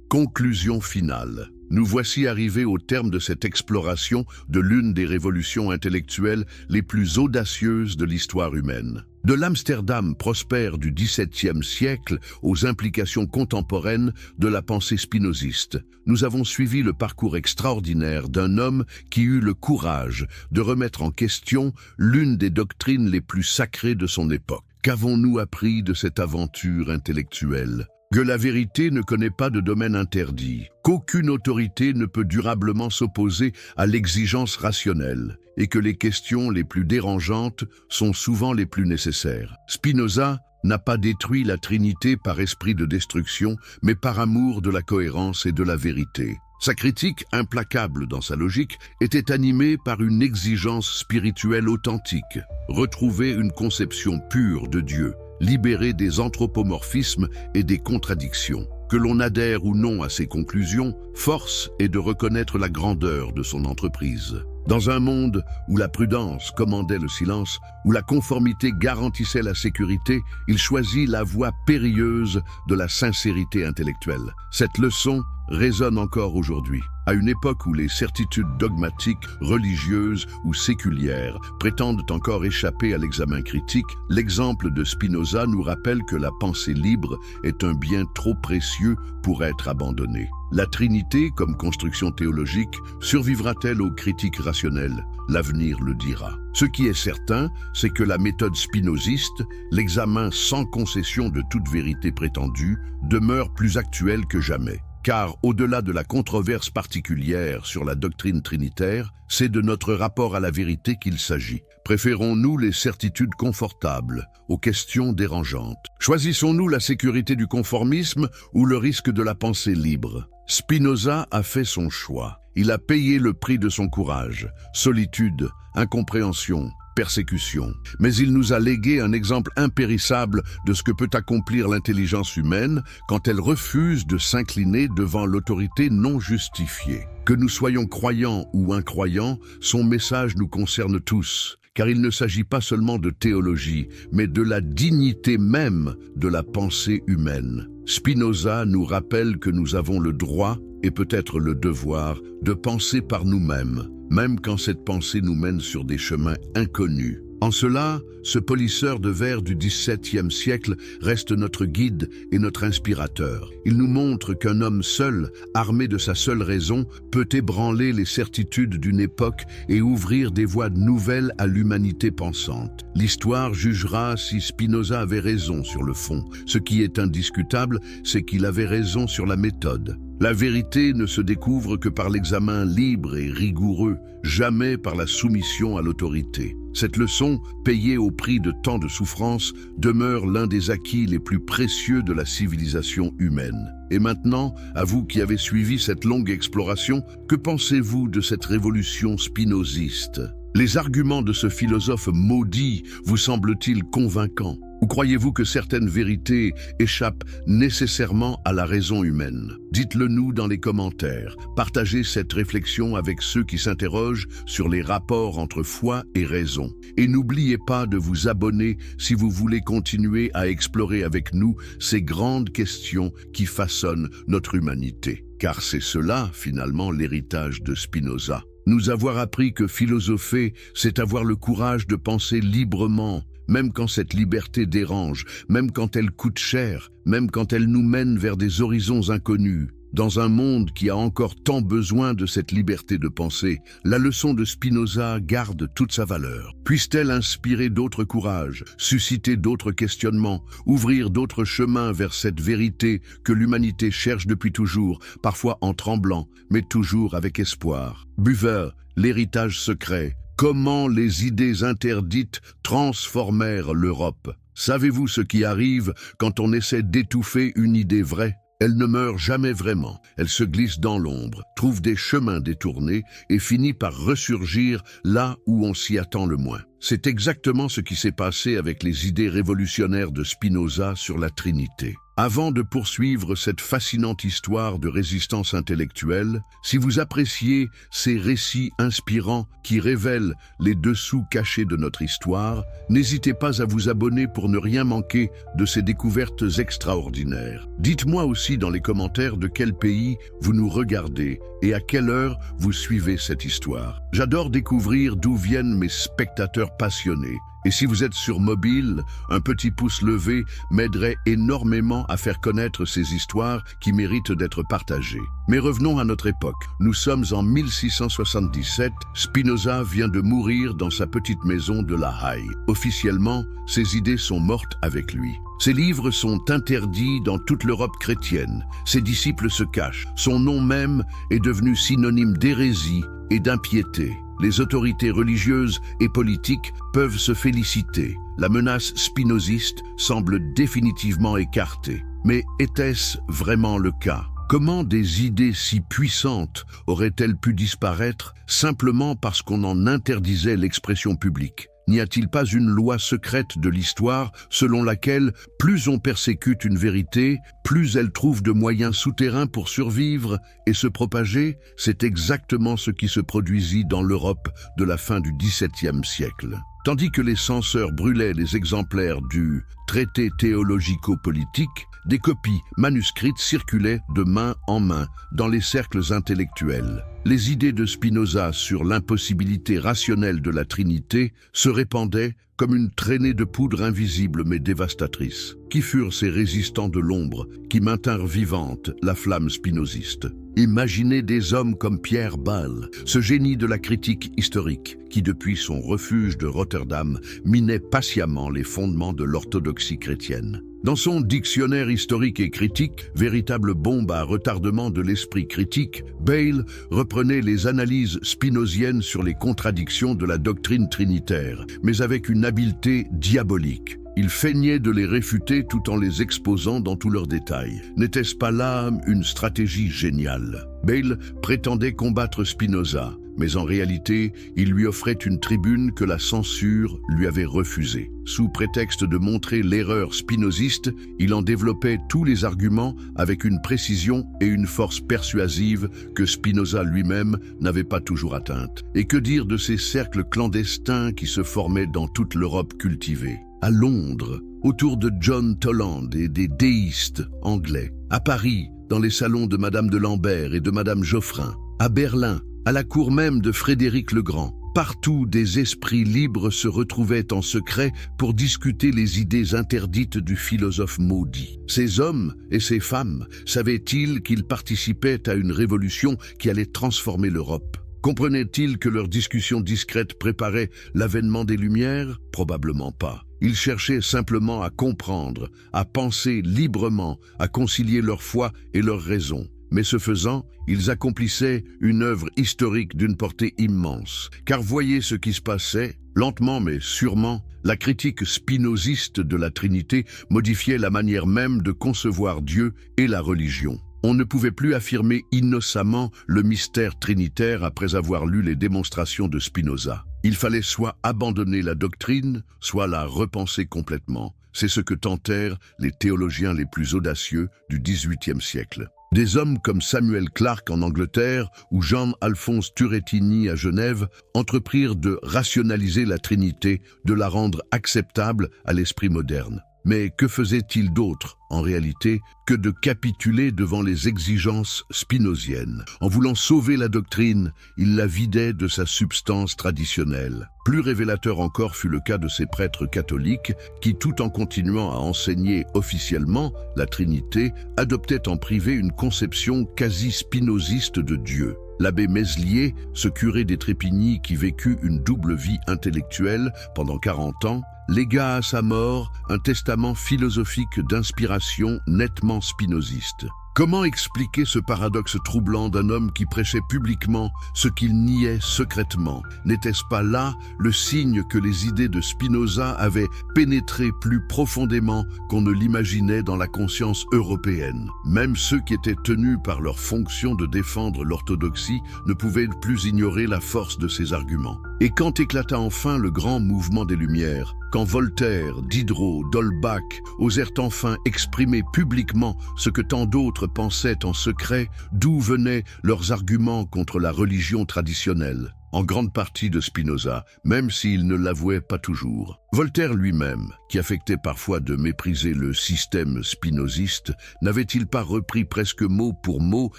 Conclusion finale. Nous voici arrivés au terme de cette exploration de l'une des révolutions intellectuelles les plus audacieuses de l'histoire humaine. De l'Amsterdam prospère du XVIIe siècle aux implications contemporaines de la pensée spinoziste, nous avons suivi le parcours extraordinaire d'un homme qui eut le courage de remettre en question l'une des doctrines les plus sacrées de son époque. Qu'avons-nous appris de cette aventure intellectuelle? Que la vérité ne connaît pas de domaine interdit, qu'aucune autorité ne peut durablement s'opposer à l'exigence rationnelle, et que les questions les plus dérangeantes sont souvent les plus nécessaires. Spinoza n'a pas détruit la Trinité par esprit de destruction, mais par amour de la cohérence et de la vérité. Sa critique, implacable dans sa logique, était animée par une exigence spirituelle authentique, retrouver une conception pure de Dieu, libéré des anthropomorphismes et des contradictions. Que l'on adhère ou non à ses conclusions, force est de reconnaître la grandeur de son entreprise. Dans un monde où la prudence commandait le silence, où la conformité garantissait la sécurité, il choisit la voie périlleuse de la sincérité intellectuelle. Cette leçon résonne encore aujourd'hui. À une époque où les certitudes dogmatiques, religieuses ou séculières prétendent encore échapper à l'examen critique, l'exemple de Spinoza nous rappelle que la pensée libre est un bien trop précieux pour être abandonné. La Trinité, comme construction théologique, survivra-t-elle aux critiques rationnelles? L'avenir le dira. Ce qui est certain, c'est que la méthode spinoziste, l'examen sans concession de toute vérité prétendue, demeure plus actuelle que jamais. Car au-delà de la controverse particulière sur la doctrine trinitaire, c'est de notre rapport à la vérité qu'il s'agit. Préférons-nous les certitudes confortables aux questions dérangeantes? Choisissons-nous la sécurité du conformisme ou le risque de la pensée libre? Spinoza a fait son choix. Il a payé le prix de son courage, solitude, incompréhension, persécution. Mais il nous a légué un exemple impérissable de ce que peut accomplir l'intelligence humaine quand elle refuse de s'incliner devant l'autorité non justifiée. Que nous soyons croyants ou incroyants, son message nous concerne tous, car il ne s'agit pas seulement de théologie, mais de la dignité même de la pensée humaine. Spinoza nous rappelle que nous avons le droit et peut-être le devoir de penser par nous-mêmes, même quand cette pensée nous mène sur des chemins inconnus. En cela, ce polisseur de verre du XVIIe siècle reste notre guide et notre inspirateur. Il nous montre qu'un homme seul, armé de sa seule raison, peut ébranler les certitudes d'une époque et ouvrir des voies nouvelles à l'humanité pensante. L'histoire jugera si Spinoza avait raison sur le fond. Ce qui est indiscutable, c'est qu'il avait raison sur la méthode. La vérité ne se découvre que par l'examen libre et rigoureux, jamais par la soumission à l'autorité. Cette leçon, payée au prix de tant de souffrances, demeure l'un des acquis les plus précieux de la civilisation humaine. Et maintenant, à vous qui avez suivi cette longue exploration, que pensez-vous de cette révolution spinoziste? Les arguments de ce philosophe maudit vous semblent-ils convaincants? Ou croyez-vous que certaines vérités échappent nécessairement à la raison humaine? Dites-le nous dans les commentaires. Partagez cette réflexion avec ceux qui s'interrogent sur les rapports entre foi et raison. Et n'oubliez pas de vous abonner si vous voulez continuer à explorer avec nous ces grandes questions qui façonnent notre humanité. Car c'est cela, finalement, l'héritage de Spinoza. Nous avoir appris que philosopher, c'est avoir le courage de penser librement, même quand cette liberté dérange, même quand elle coûte cher, même quand elle nous mène vers des horizons inconnus. Dans un monde qui a encore tant besoin de cette liberté de penser, la leçon de Spinoza garde toute sa valeur. Puisse-t-elle inspirer d'autres courages, susciter d'autres questionnements, ouvrir d'autres chemins vers cette vérité que l'humanité cherche depuis toujours, parfois en tremblant, mais toujours avec espoir. Buveur, l'héritage secret. Comment les idées interdites transformèrent l'Europe? Savez-vous ce qui arrive quand on essaie d'étouffer une idée vraie? Elle ne meurt jamais vraiment, elle se glisse dans l'ombre, trouve des chemins détournés et finit par ressurgir là où on s'y attend le moins. C'est exactement ce qui s'est passé avec les idées révolutionnaires de Spinoza sur la Trinité. Avant de poursuivre cette fascinante histoire de résistance intellectuelle, si vous appréciez ces récits inspirants qui révèlent les dessous cachés de notre histoire, n'hésitez pas à vous abonner pour ne rien manquer de ces découvertes extraordinaires. Dites-moi aussi dans les commentaires de quel pays vous nous regardez et à quelle heure vous suivez cette histoire. J'adore découvrir d'où viennent mes spectateurs passionnés. Et si vous êtes sur mobile, un petit pouce levé m'aiderait énormément à faire connaître ces histoires qui méritent d'être partagées. Mais revenons à notre époque. Nous sommes en 1677. Spinoza vient de mourir dans sa petite maison de La Haye. Officiellement, ses idées sont mortes avec lui. Ses livres sont interdits dans toute l'Europe chrétienne. Ses disciples se cachent. Son nom même est devenu synonyme d'hérésie et d'impiété. Les autorités religieuses et politiques peuvent se féliciter. La menace spinoziste semble définitivement écartée. Mais était-ce vraiment le cas? Comment des idées si puissantes auraient-elles pu disparaître simplement parce qu'on en interdisait l'expression publique? N'y a-t-il pas une loi secrète de l'histoire selon laquelle plus on persécute une vérité, plus elle trouve de moyens souterrains pour survivre et se propager? C'est exactement ce qui se produisit dans l'Europe de la fin du XVIIe siècle. Tandis que les censeurs brûlaient les exemplaires du traité théologico-politique, des copies manuscrites circulaient de main en main dans les cercles intellectuels. Les idées de Spinoza sur l'impossibilité rationnelle de la Trinité se répandaient comme une traînée de poudre invisible mais dévastatrice. Qui furent ces résistants de l'ombre qui maintinrent vivante la flamme spinoziste? Imaginez des hommes comme Pierre Bayle, ce génie de la critique historique, qui depuis son refuge de Rotterdam minait patiemment les fondements de l'orthodoxie chrétienne. Dans son dictionnaire historique et critique, véritable bombe à retardement de l'esprit critique, Bayle reprenait les analyses spinoziennes sur les contradictions de la doctrine trinitaire, mais avec une habileté diabolique. Il feignait de les réfuter tout en les exposant dans tous leurs détails. N'était-ce pas là une stratégie géniale? Bayle prétendait combattre Spinoza, mais en réalité, il lui offrait une tribune que la censure lui avait refusée. Sous prétexte de montrer l'erreur spinoziste, il en développait tous les arguments avec une précision et une force persuasive que Spinoza lui-même n'avait pas toujours atteintes. Et que dire de ces cercles clandestins qui se formaient dans toute l'Europe cultivée? À Londres, autour de John Toland et des déistes anglais. À Paris, dans les salons de Madame de Lambert et de Madame Geoffrin. À Berlin, à la cour même de Frédéric le Grand. Partout, des esprits libres se retrouvaient en secret pour discuter les idées interdites du philosophe maudit. Ces hommes et ces femmes savaient-ils qu'ils participaient à une révolution qui allait transformer l'Europe? Comprenaient-ils que leurs discussions discrètes préparaient l'avènement des Lumières? Probablement pas. Ils cherchaient simplement à comprendre, à penser librement, à concilier leur foi et leur raison. Mais ce faisant, ils accomplissaient une œuvre historique d'une portée immense. Car voyez ce qui se passait, lentement mais sûrement, la critique spinoziste de la Trinité modifiait la manière même de concevoir Dieu et la religion. On ne pouvait plus affirmer innocemment le mystère trinitaire après avoir lu les démonstrations de Spinoza. Il fallait soit abandonner la doctrine, soit la repenser complètement. C'est ce que tentèrent les théologiens les plus audacieux du XVIIIe siècle. Des hommes comme Samuel Clarke en Angleterre ou Jean-Alphonse Turrettini à Genève entreprirent de rationaliser la Trinité, de la rendre acceptable à l'esprit moderne. Mais que faisaient-ils d'autre, en réalité, que de capituler devant les exigences spinoziennes? En voulant sauver la doctrine, ils la vidaient de sa substance traditionnelle. Plus révélateur encore fut le cas de ces prêtres catholiques qui, tout en continuant à enseigner officiellement la Trinité, adoptaient en privé une conception quasi spinoziste de Dieu. L'abbé Meslier, ce curé des Trépigny qui vécut une double vie intellectuelle pendant 40 ans, légua à sa mort un testament philosophique d'inspiration nettement spinoziste. Comment expliquer ce paradoxe troublant d'un homme qui prêchait publiquement ce qu'il niait secrètement? N'était-ce pas là le signe que les idées de Spinoza avaient pénétré plus profondément qu'on ne l'imaginait dans la conscience européenne? Même ceux qui étaient tenus par leur fonction de défendre l'orthodoxie ne pouvaient plus ignorer la force de ces arguments. Et quand éclata enfin le grand mouvement des Lumières, quand Voltaire, Diderot, d'Holbach osèrent enfin exprimer publiquement ce que tant d'autres pensaient en secret, d'où venaient leurs arguments contre la religion traditionnelle? En grande partie de Spinoza, même s'il ne l'avouait pas toujours. Voltaire lui-même, qui affectait parfois de mépriser le système spinoziste, n'avait-il pas repris presque mot pour mot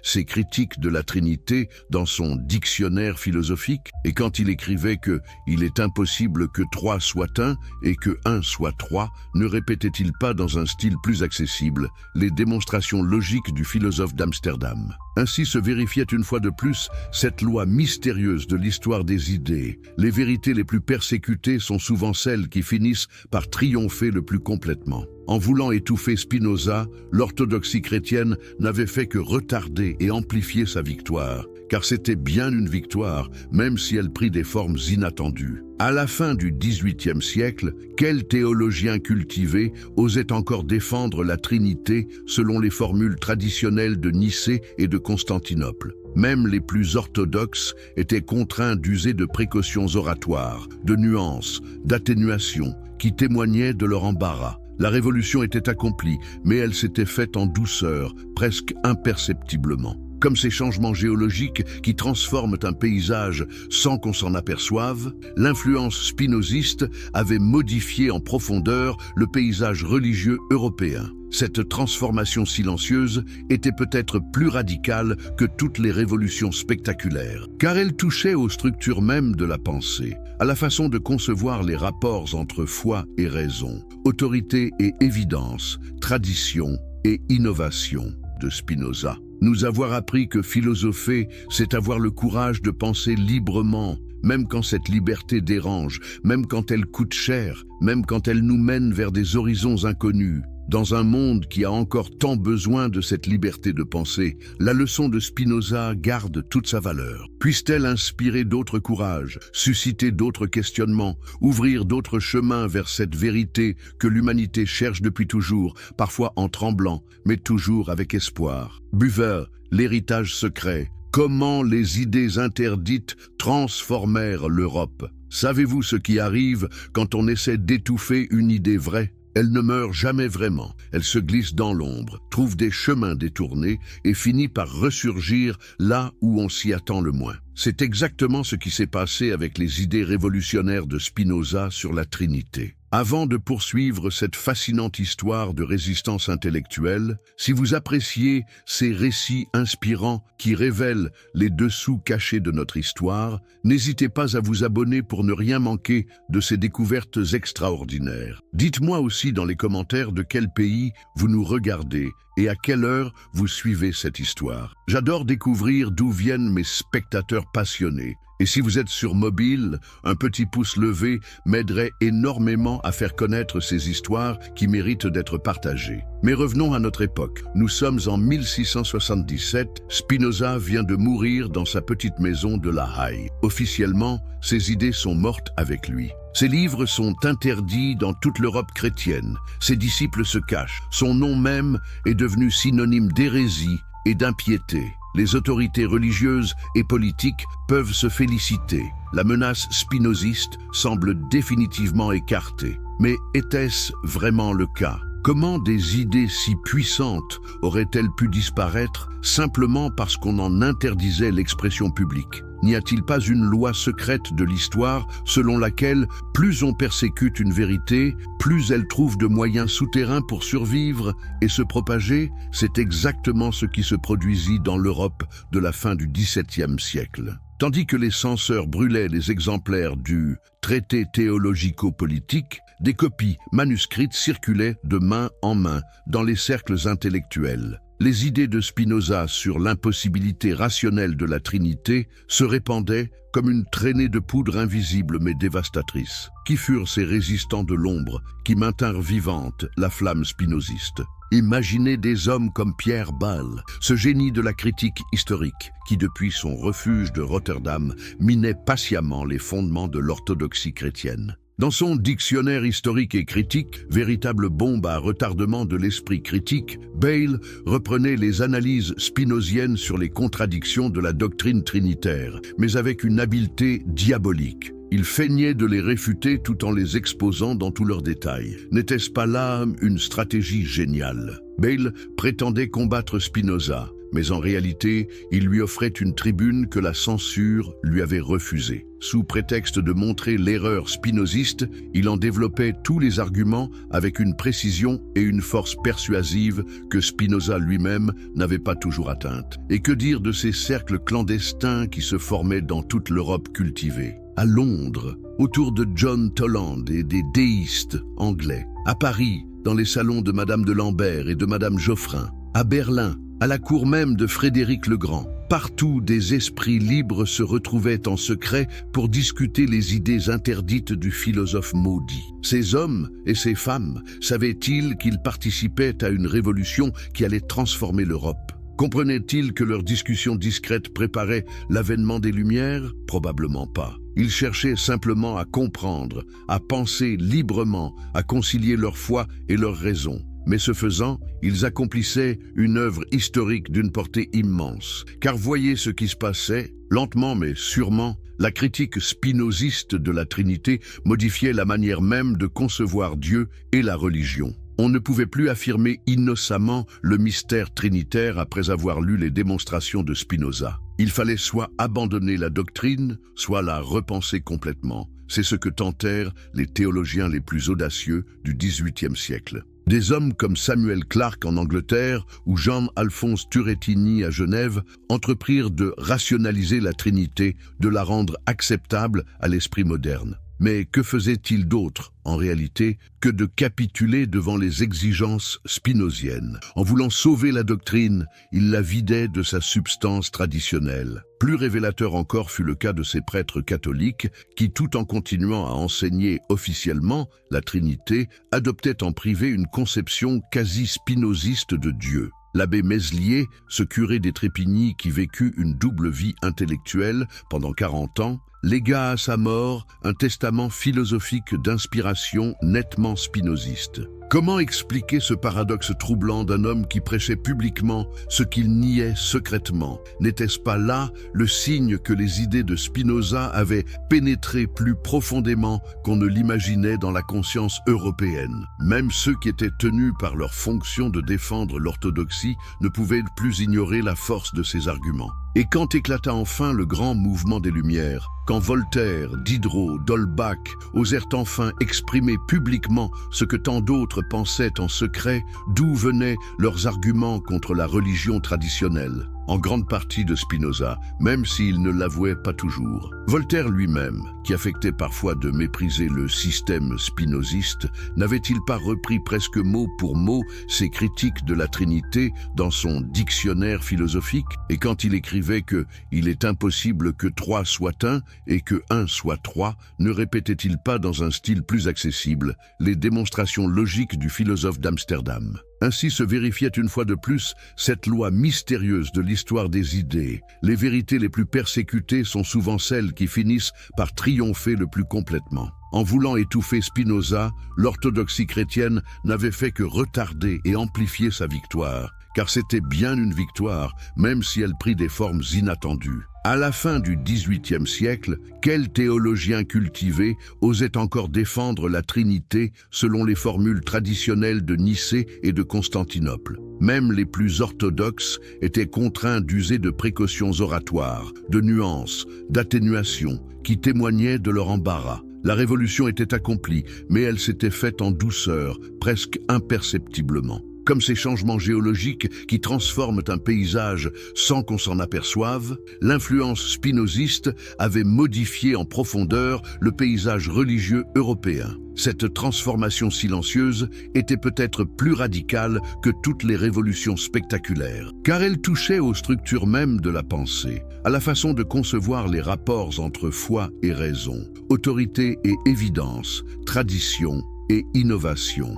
ses critiques de la Trinité dans son dictionnaire philosophique? Et quand il écrivait que « il est impossible que 3 soit 1 et que 1 soit 3 », ne répétait-il pas dans un style plus accessible les démonstrations logiques du philosophe d'Amsterdam? Ainsi se vérifiait une fois de plus cette loi mystérieuse de l'histoire des idées. Les vérités les plus persécutées sont souvent celles qui finissent par triompher le plus complètement. En voulant étouffer Spinoza, l'orthodoxie chrétienne n'avait fait que retarder et amplifier sa victoire, car c'était bien une victoire, même si elle prit des formes inattendues. À la fin du XVIIIe siècle, quel théologien cultivé osait encore défendre la Trinité selon les formules traditionnelles de Nicée et de Constantinople? Même les plus orthodoxes étaient contraints d'user de précautions oratoires, de nuances, d'atténuation, qui témoignaient de leur embarras. La révolution était accomplie, mais elle s'était faite en douceur, presque imperceptiblement. Comme ces changements géologiques qui transforment un paysage sans qu'on s'en aperçoive, l'influence spinoziste avait modifié en profondeur le paysage religieux européen. Cette transformation silencieuse était peut-être plus radicale que toutes les révolutions spectaculaires, car elle touchait aux structures mêmes de la pensée, à la façon de concevoir les rapports entre foi et raison, autorité et évidence, tradition et innovation de Spinoza. Nous avoir appris que philosopher, c'est avoir le courage de penser librement, même quand cette liberté dérange, même quand elle coûte cher, même quand elle nous mène vers des horizons inconnus. Dans un monde qui a encore tant besoin de cette liberté de penser, la leçon de Spinoza garde toute sa valeur. Puisse-t-elle inspirer d'autres courages, susciter d'autres questionnements, ouvrir d'autres chemins vers cette vérité que l'humanité cherche depuis toujours, parfois en tremblant, mais toujours avec espoir. Buver, l'héritage secret. Comment les idées interdites transformèrent l'Europe? Savez-vous ce qui arrive quand on essaie d'étouffer une idée vraie? Elle ne meurt jamais vraiment, elle se glisse dans l'ombre, trouve des chemins détournés et finit par ressurgir là où on s'y attend le moins. C'est exactement ce qui s'est passé avec les idées révolutionnaires de Spinoza sur la Trinité. Avant de poursuivre cette fascinante histoire de résistance intellectuelle, si vous appréciez ces récits inspirants qui révèlent les dessous cachés de notre histoire, n'hésitez pas à vous abonner pour ne rien manquer de ces découvertes extraordinaires. Dites-moi aussi dans les commentaires de quel pays vous nous regardez et à quelle heure vous suivez cette histoire. J'adore découvrir d'où viennent mes spectateurs passionnés. Et si vous êtes sur mobile, un petit pouce levé m'aiderait énormément à faire connaître ces histoires qui méritent d'être partagées. Mais revenons à notre époque. Nous sommes en 1677. Spinoza vient de mourir dans sa petite maison de La Haye. Officiellement, ses idées sont mortes avec lui. Ses livres sont interdits dans toute l'Europe chrétienne. Ses disciples se cachent. Son nom même est devenu synonyme d'hérésie et d'impiété. Les autorités religieuses et politiques peuvent se féliciter. La menace spinoziste semble définitivement écartée. Mais était-ce vraiment le cas? Comment des idées si puissantes auraient-elles pu disparaître simplement parce qu'on en interdisait l'expression publique? N'y a-t-il pas une loi secrète de l'histoire selon laquelle plus on persécute une vérité, plus elle trouve de moyens souterrains pour survivre et se propager? C'est exactement ce qui se produisit dans l'Europe de la fin du XVIIe siècle. Tandis que les censeurs brûlaient les exemplaires du traité théologico-politique, des copies manuscrites circulaient de main en main dans les cercles intellectuels. Les idées de Spinoza sur l'impossibilité rationnelle de la Trinité se répandaient comme une traînée de poudre invisible mais dévastatrice. Qui furent ces résistants de l'ombre qui maintinrent vivante la flamme spinoziste? Imaginez des hommes comme Pierre Bayle, ce génie de la critique historique, qui depuis son refuge de Rotterdam minait patiemment les fondements de l'orthodoxie chrétienne. Dans son dictionnaire historique et critique, véritable bombe à retardement de l'esprit critique, Bayle reprenait les analyses spinoziennes sur les contradictions de la doctrine trinitaire, mais avec une habileté diabolique. Il feignait de les réfuter tout en les exposant dans tous leurs détails. N'était-ce pas là une stratégie géniale? Bayle prétendait combattre Spinoza, mais en réalité, il lui offrait une tribune que la censure lui avait refusée. Sous prétexte de montrer l'erreur spinoziste, il en développait tous les arguments avec une précision et une force persuasive que Spinoza lui-même n'avait pas toujours atteintes. Et que dire de ces cercles clandestins qui se formaient dans toute l'Europe cultivée? À Londres, autour de John Toland et des déistes anglais. À Paris, dans les salons de Madame de Lambert et de Madame Geoffrin. À Berlin, à la cour même de Frédéric le Grand. Partout, des esprits libres se retrouvaient en secret pour discuter les idées interdites du philosophe maudit. Ces hommes et ces femmes savaient-ils qu'ils participaient à une révolution qui allait transformer l'Europe? Comprenaient-ils que leurs discussions discrètes préparaient l'avènement des Lumières? Probablement pas. Ils cherchaient simplement à comprendre, à penser librement, à concilier leur foi et leur raison. Mais ce faisant, ils accomplissaient une œuvre historique d'une portée immense. Car voyez ce qui se passait, lentement mais sûrement, la critique spinoziste de la Trinité modifiait la manière même de concevoir Dieu et la religion. On ne pouvait plus affirmer innocemment le mystère trinitaire après avoir lu les démonstrations de Spinoza. Il fallait soit abandonner la doctrine, soit la repenser complètement. C'est ce que tentèrent les théologiens les plus audacieux du XVIIIe siècle. Des hommes comme Samuel Clarke en Angleterre ou Jean-Alphonse Turrettini à Genève entreprirent de rationaliser la Trinité, de la rendre acceptable à l'esprit moderne. Mais que faisait-il d'autre, en réalité, que de capituler devant les exigences spinoziennes? En voulant sauver la doctrine, il la vidait de sa substance traditionnelle. Plus révélateur encore fut le cas de ces prêtres catholiques qui, tout en continuant à enseigner officiellement la Trinité, adoptaient en privé une conception quasi spinoziste de Dieu. L'abbé Meslier, ce curé des Trépigny qui vécut une double vie intellectuelle pendant 40 ans, légua à sa mort un testament philosophique d'inspiration nettement spinoziste. Comment expliquer ce paradoxe troublant d'un homme qui prêchait publiquement ce qu'il niait secrètement? N'était-ce pas là le signe que les idées de Spinoza avaient pénétré plus profondément qu'on ne l'imaginait dans la conscience européenne? Même ceux qui étaient tenus par leur fonction de défendre l'orthodoxie ne pouvaient plus ignorer la force de ses arguments. Et quand éclata enfin le grand mouvement des Lumières, quand Voltaire, Diderot, d'Holbach osèrent enfin exprimer publiquement ce que tant d'autres pensaient en secret, d'où venaient leurs arguments contre la religion traditionnelle, en grande partie de Spinoza, même s'il ne l'avouait pas toujours. Voltaire lui-même, qui affectait parfois de mépriser le système spinoziste, n'avait-il pas repris presque mot pour mot ses critiques de la Trinité dans son dictionnaire philosophique? Et quand il écrivait que « il est impossible que 3 soit 1 et que 1 soit 3 », ne répétait-il pas dans un style plus accessible les démonstrations logiques du philosophe d'Amsterdam? Ainsi se vérifiait une fois de plus cette loi mystérieuse de l'histoire des idées. Les vérités les plus persécutées sont souvent celles qui finissent par triompher le plus complètement. En voulant étouffer Spinoza, l'orthodoxie chrétienne n'avait fait que retarder et amplifier sa victoire, car c'était bien une victoire, même si elle prit des formes inattendues. À la fin du XVIIIe siècle, quel théologien cultivé osait encore défendre la Trinité selon les formules traditionnelles de Nicée et de Constantinople? Même les plus orthodoxes étaient contraints d'user de précautions oratoires, de nuances, d'atténuation, qui témoignaient de leur embarras. La révolution était accomplie, mais elle s'était faite en douceur, presque imperceptiblement. Comme ces changements géologiques qui transforment un paysage sans qu'on s'en aperçoive, l'influence spinoziste avait modifié en profondeur le paysage religieux européen. Cette transformation silencieuse était peut-être plus radicale que toutes les révolutions spectaculaires, car elle touchait aux structures mêmes de la pensée, à la façon de concevoir les rapports entre foi et raison, autorité et évidence, tradition et innovation.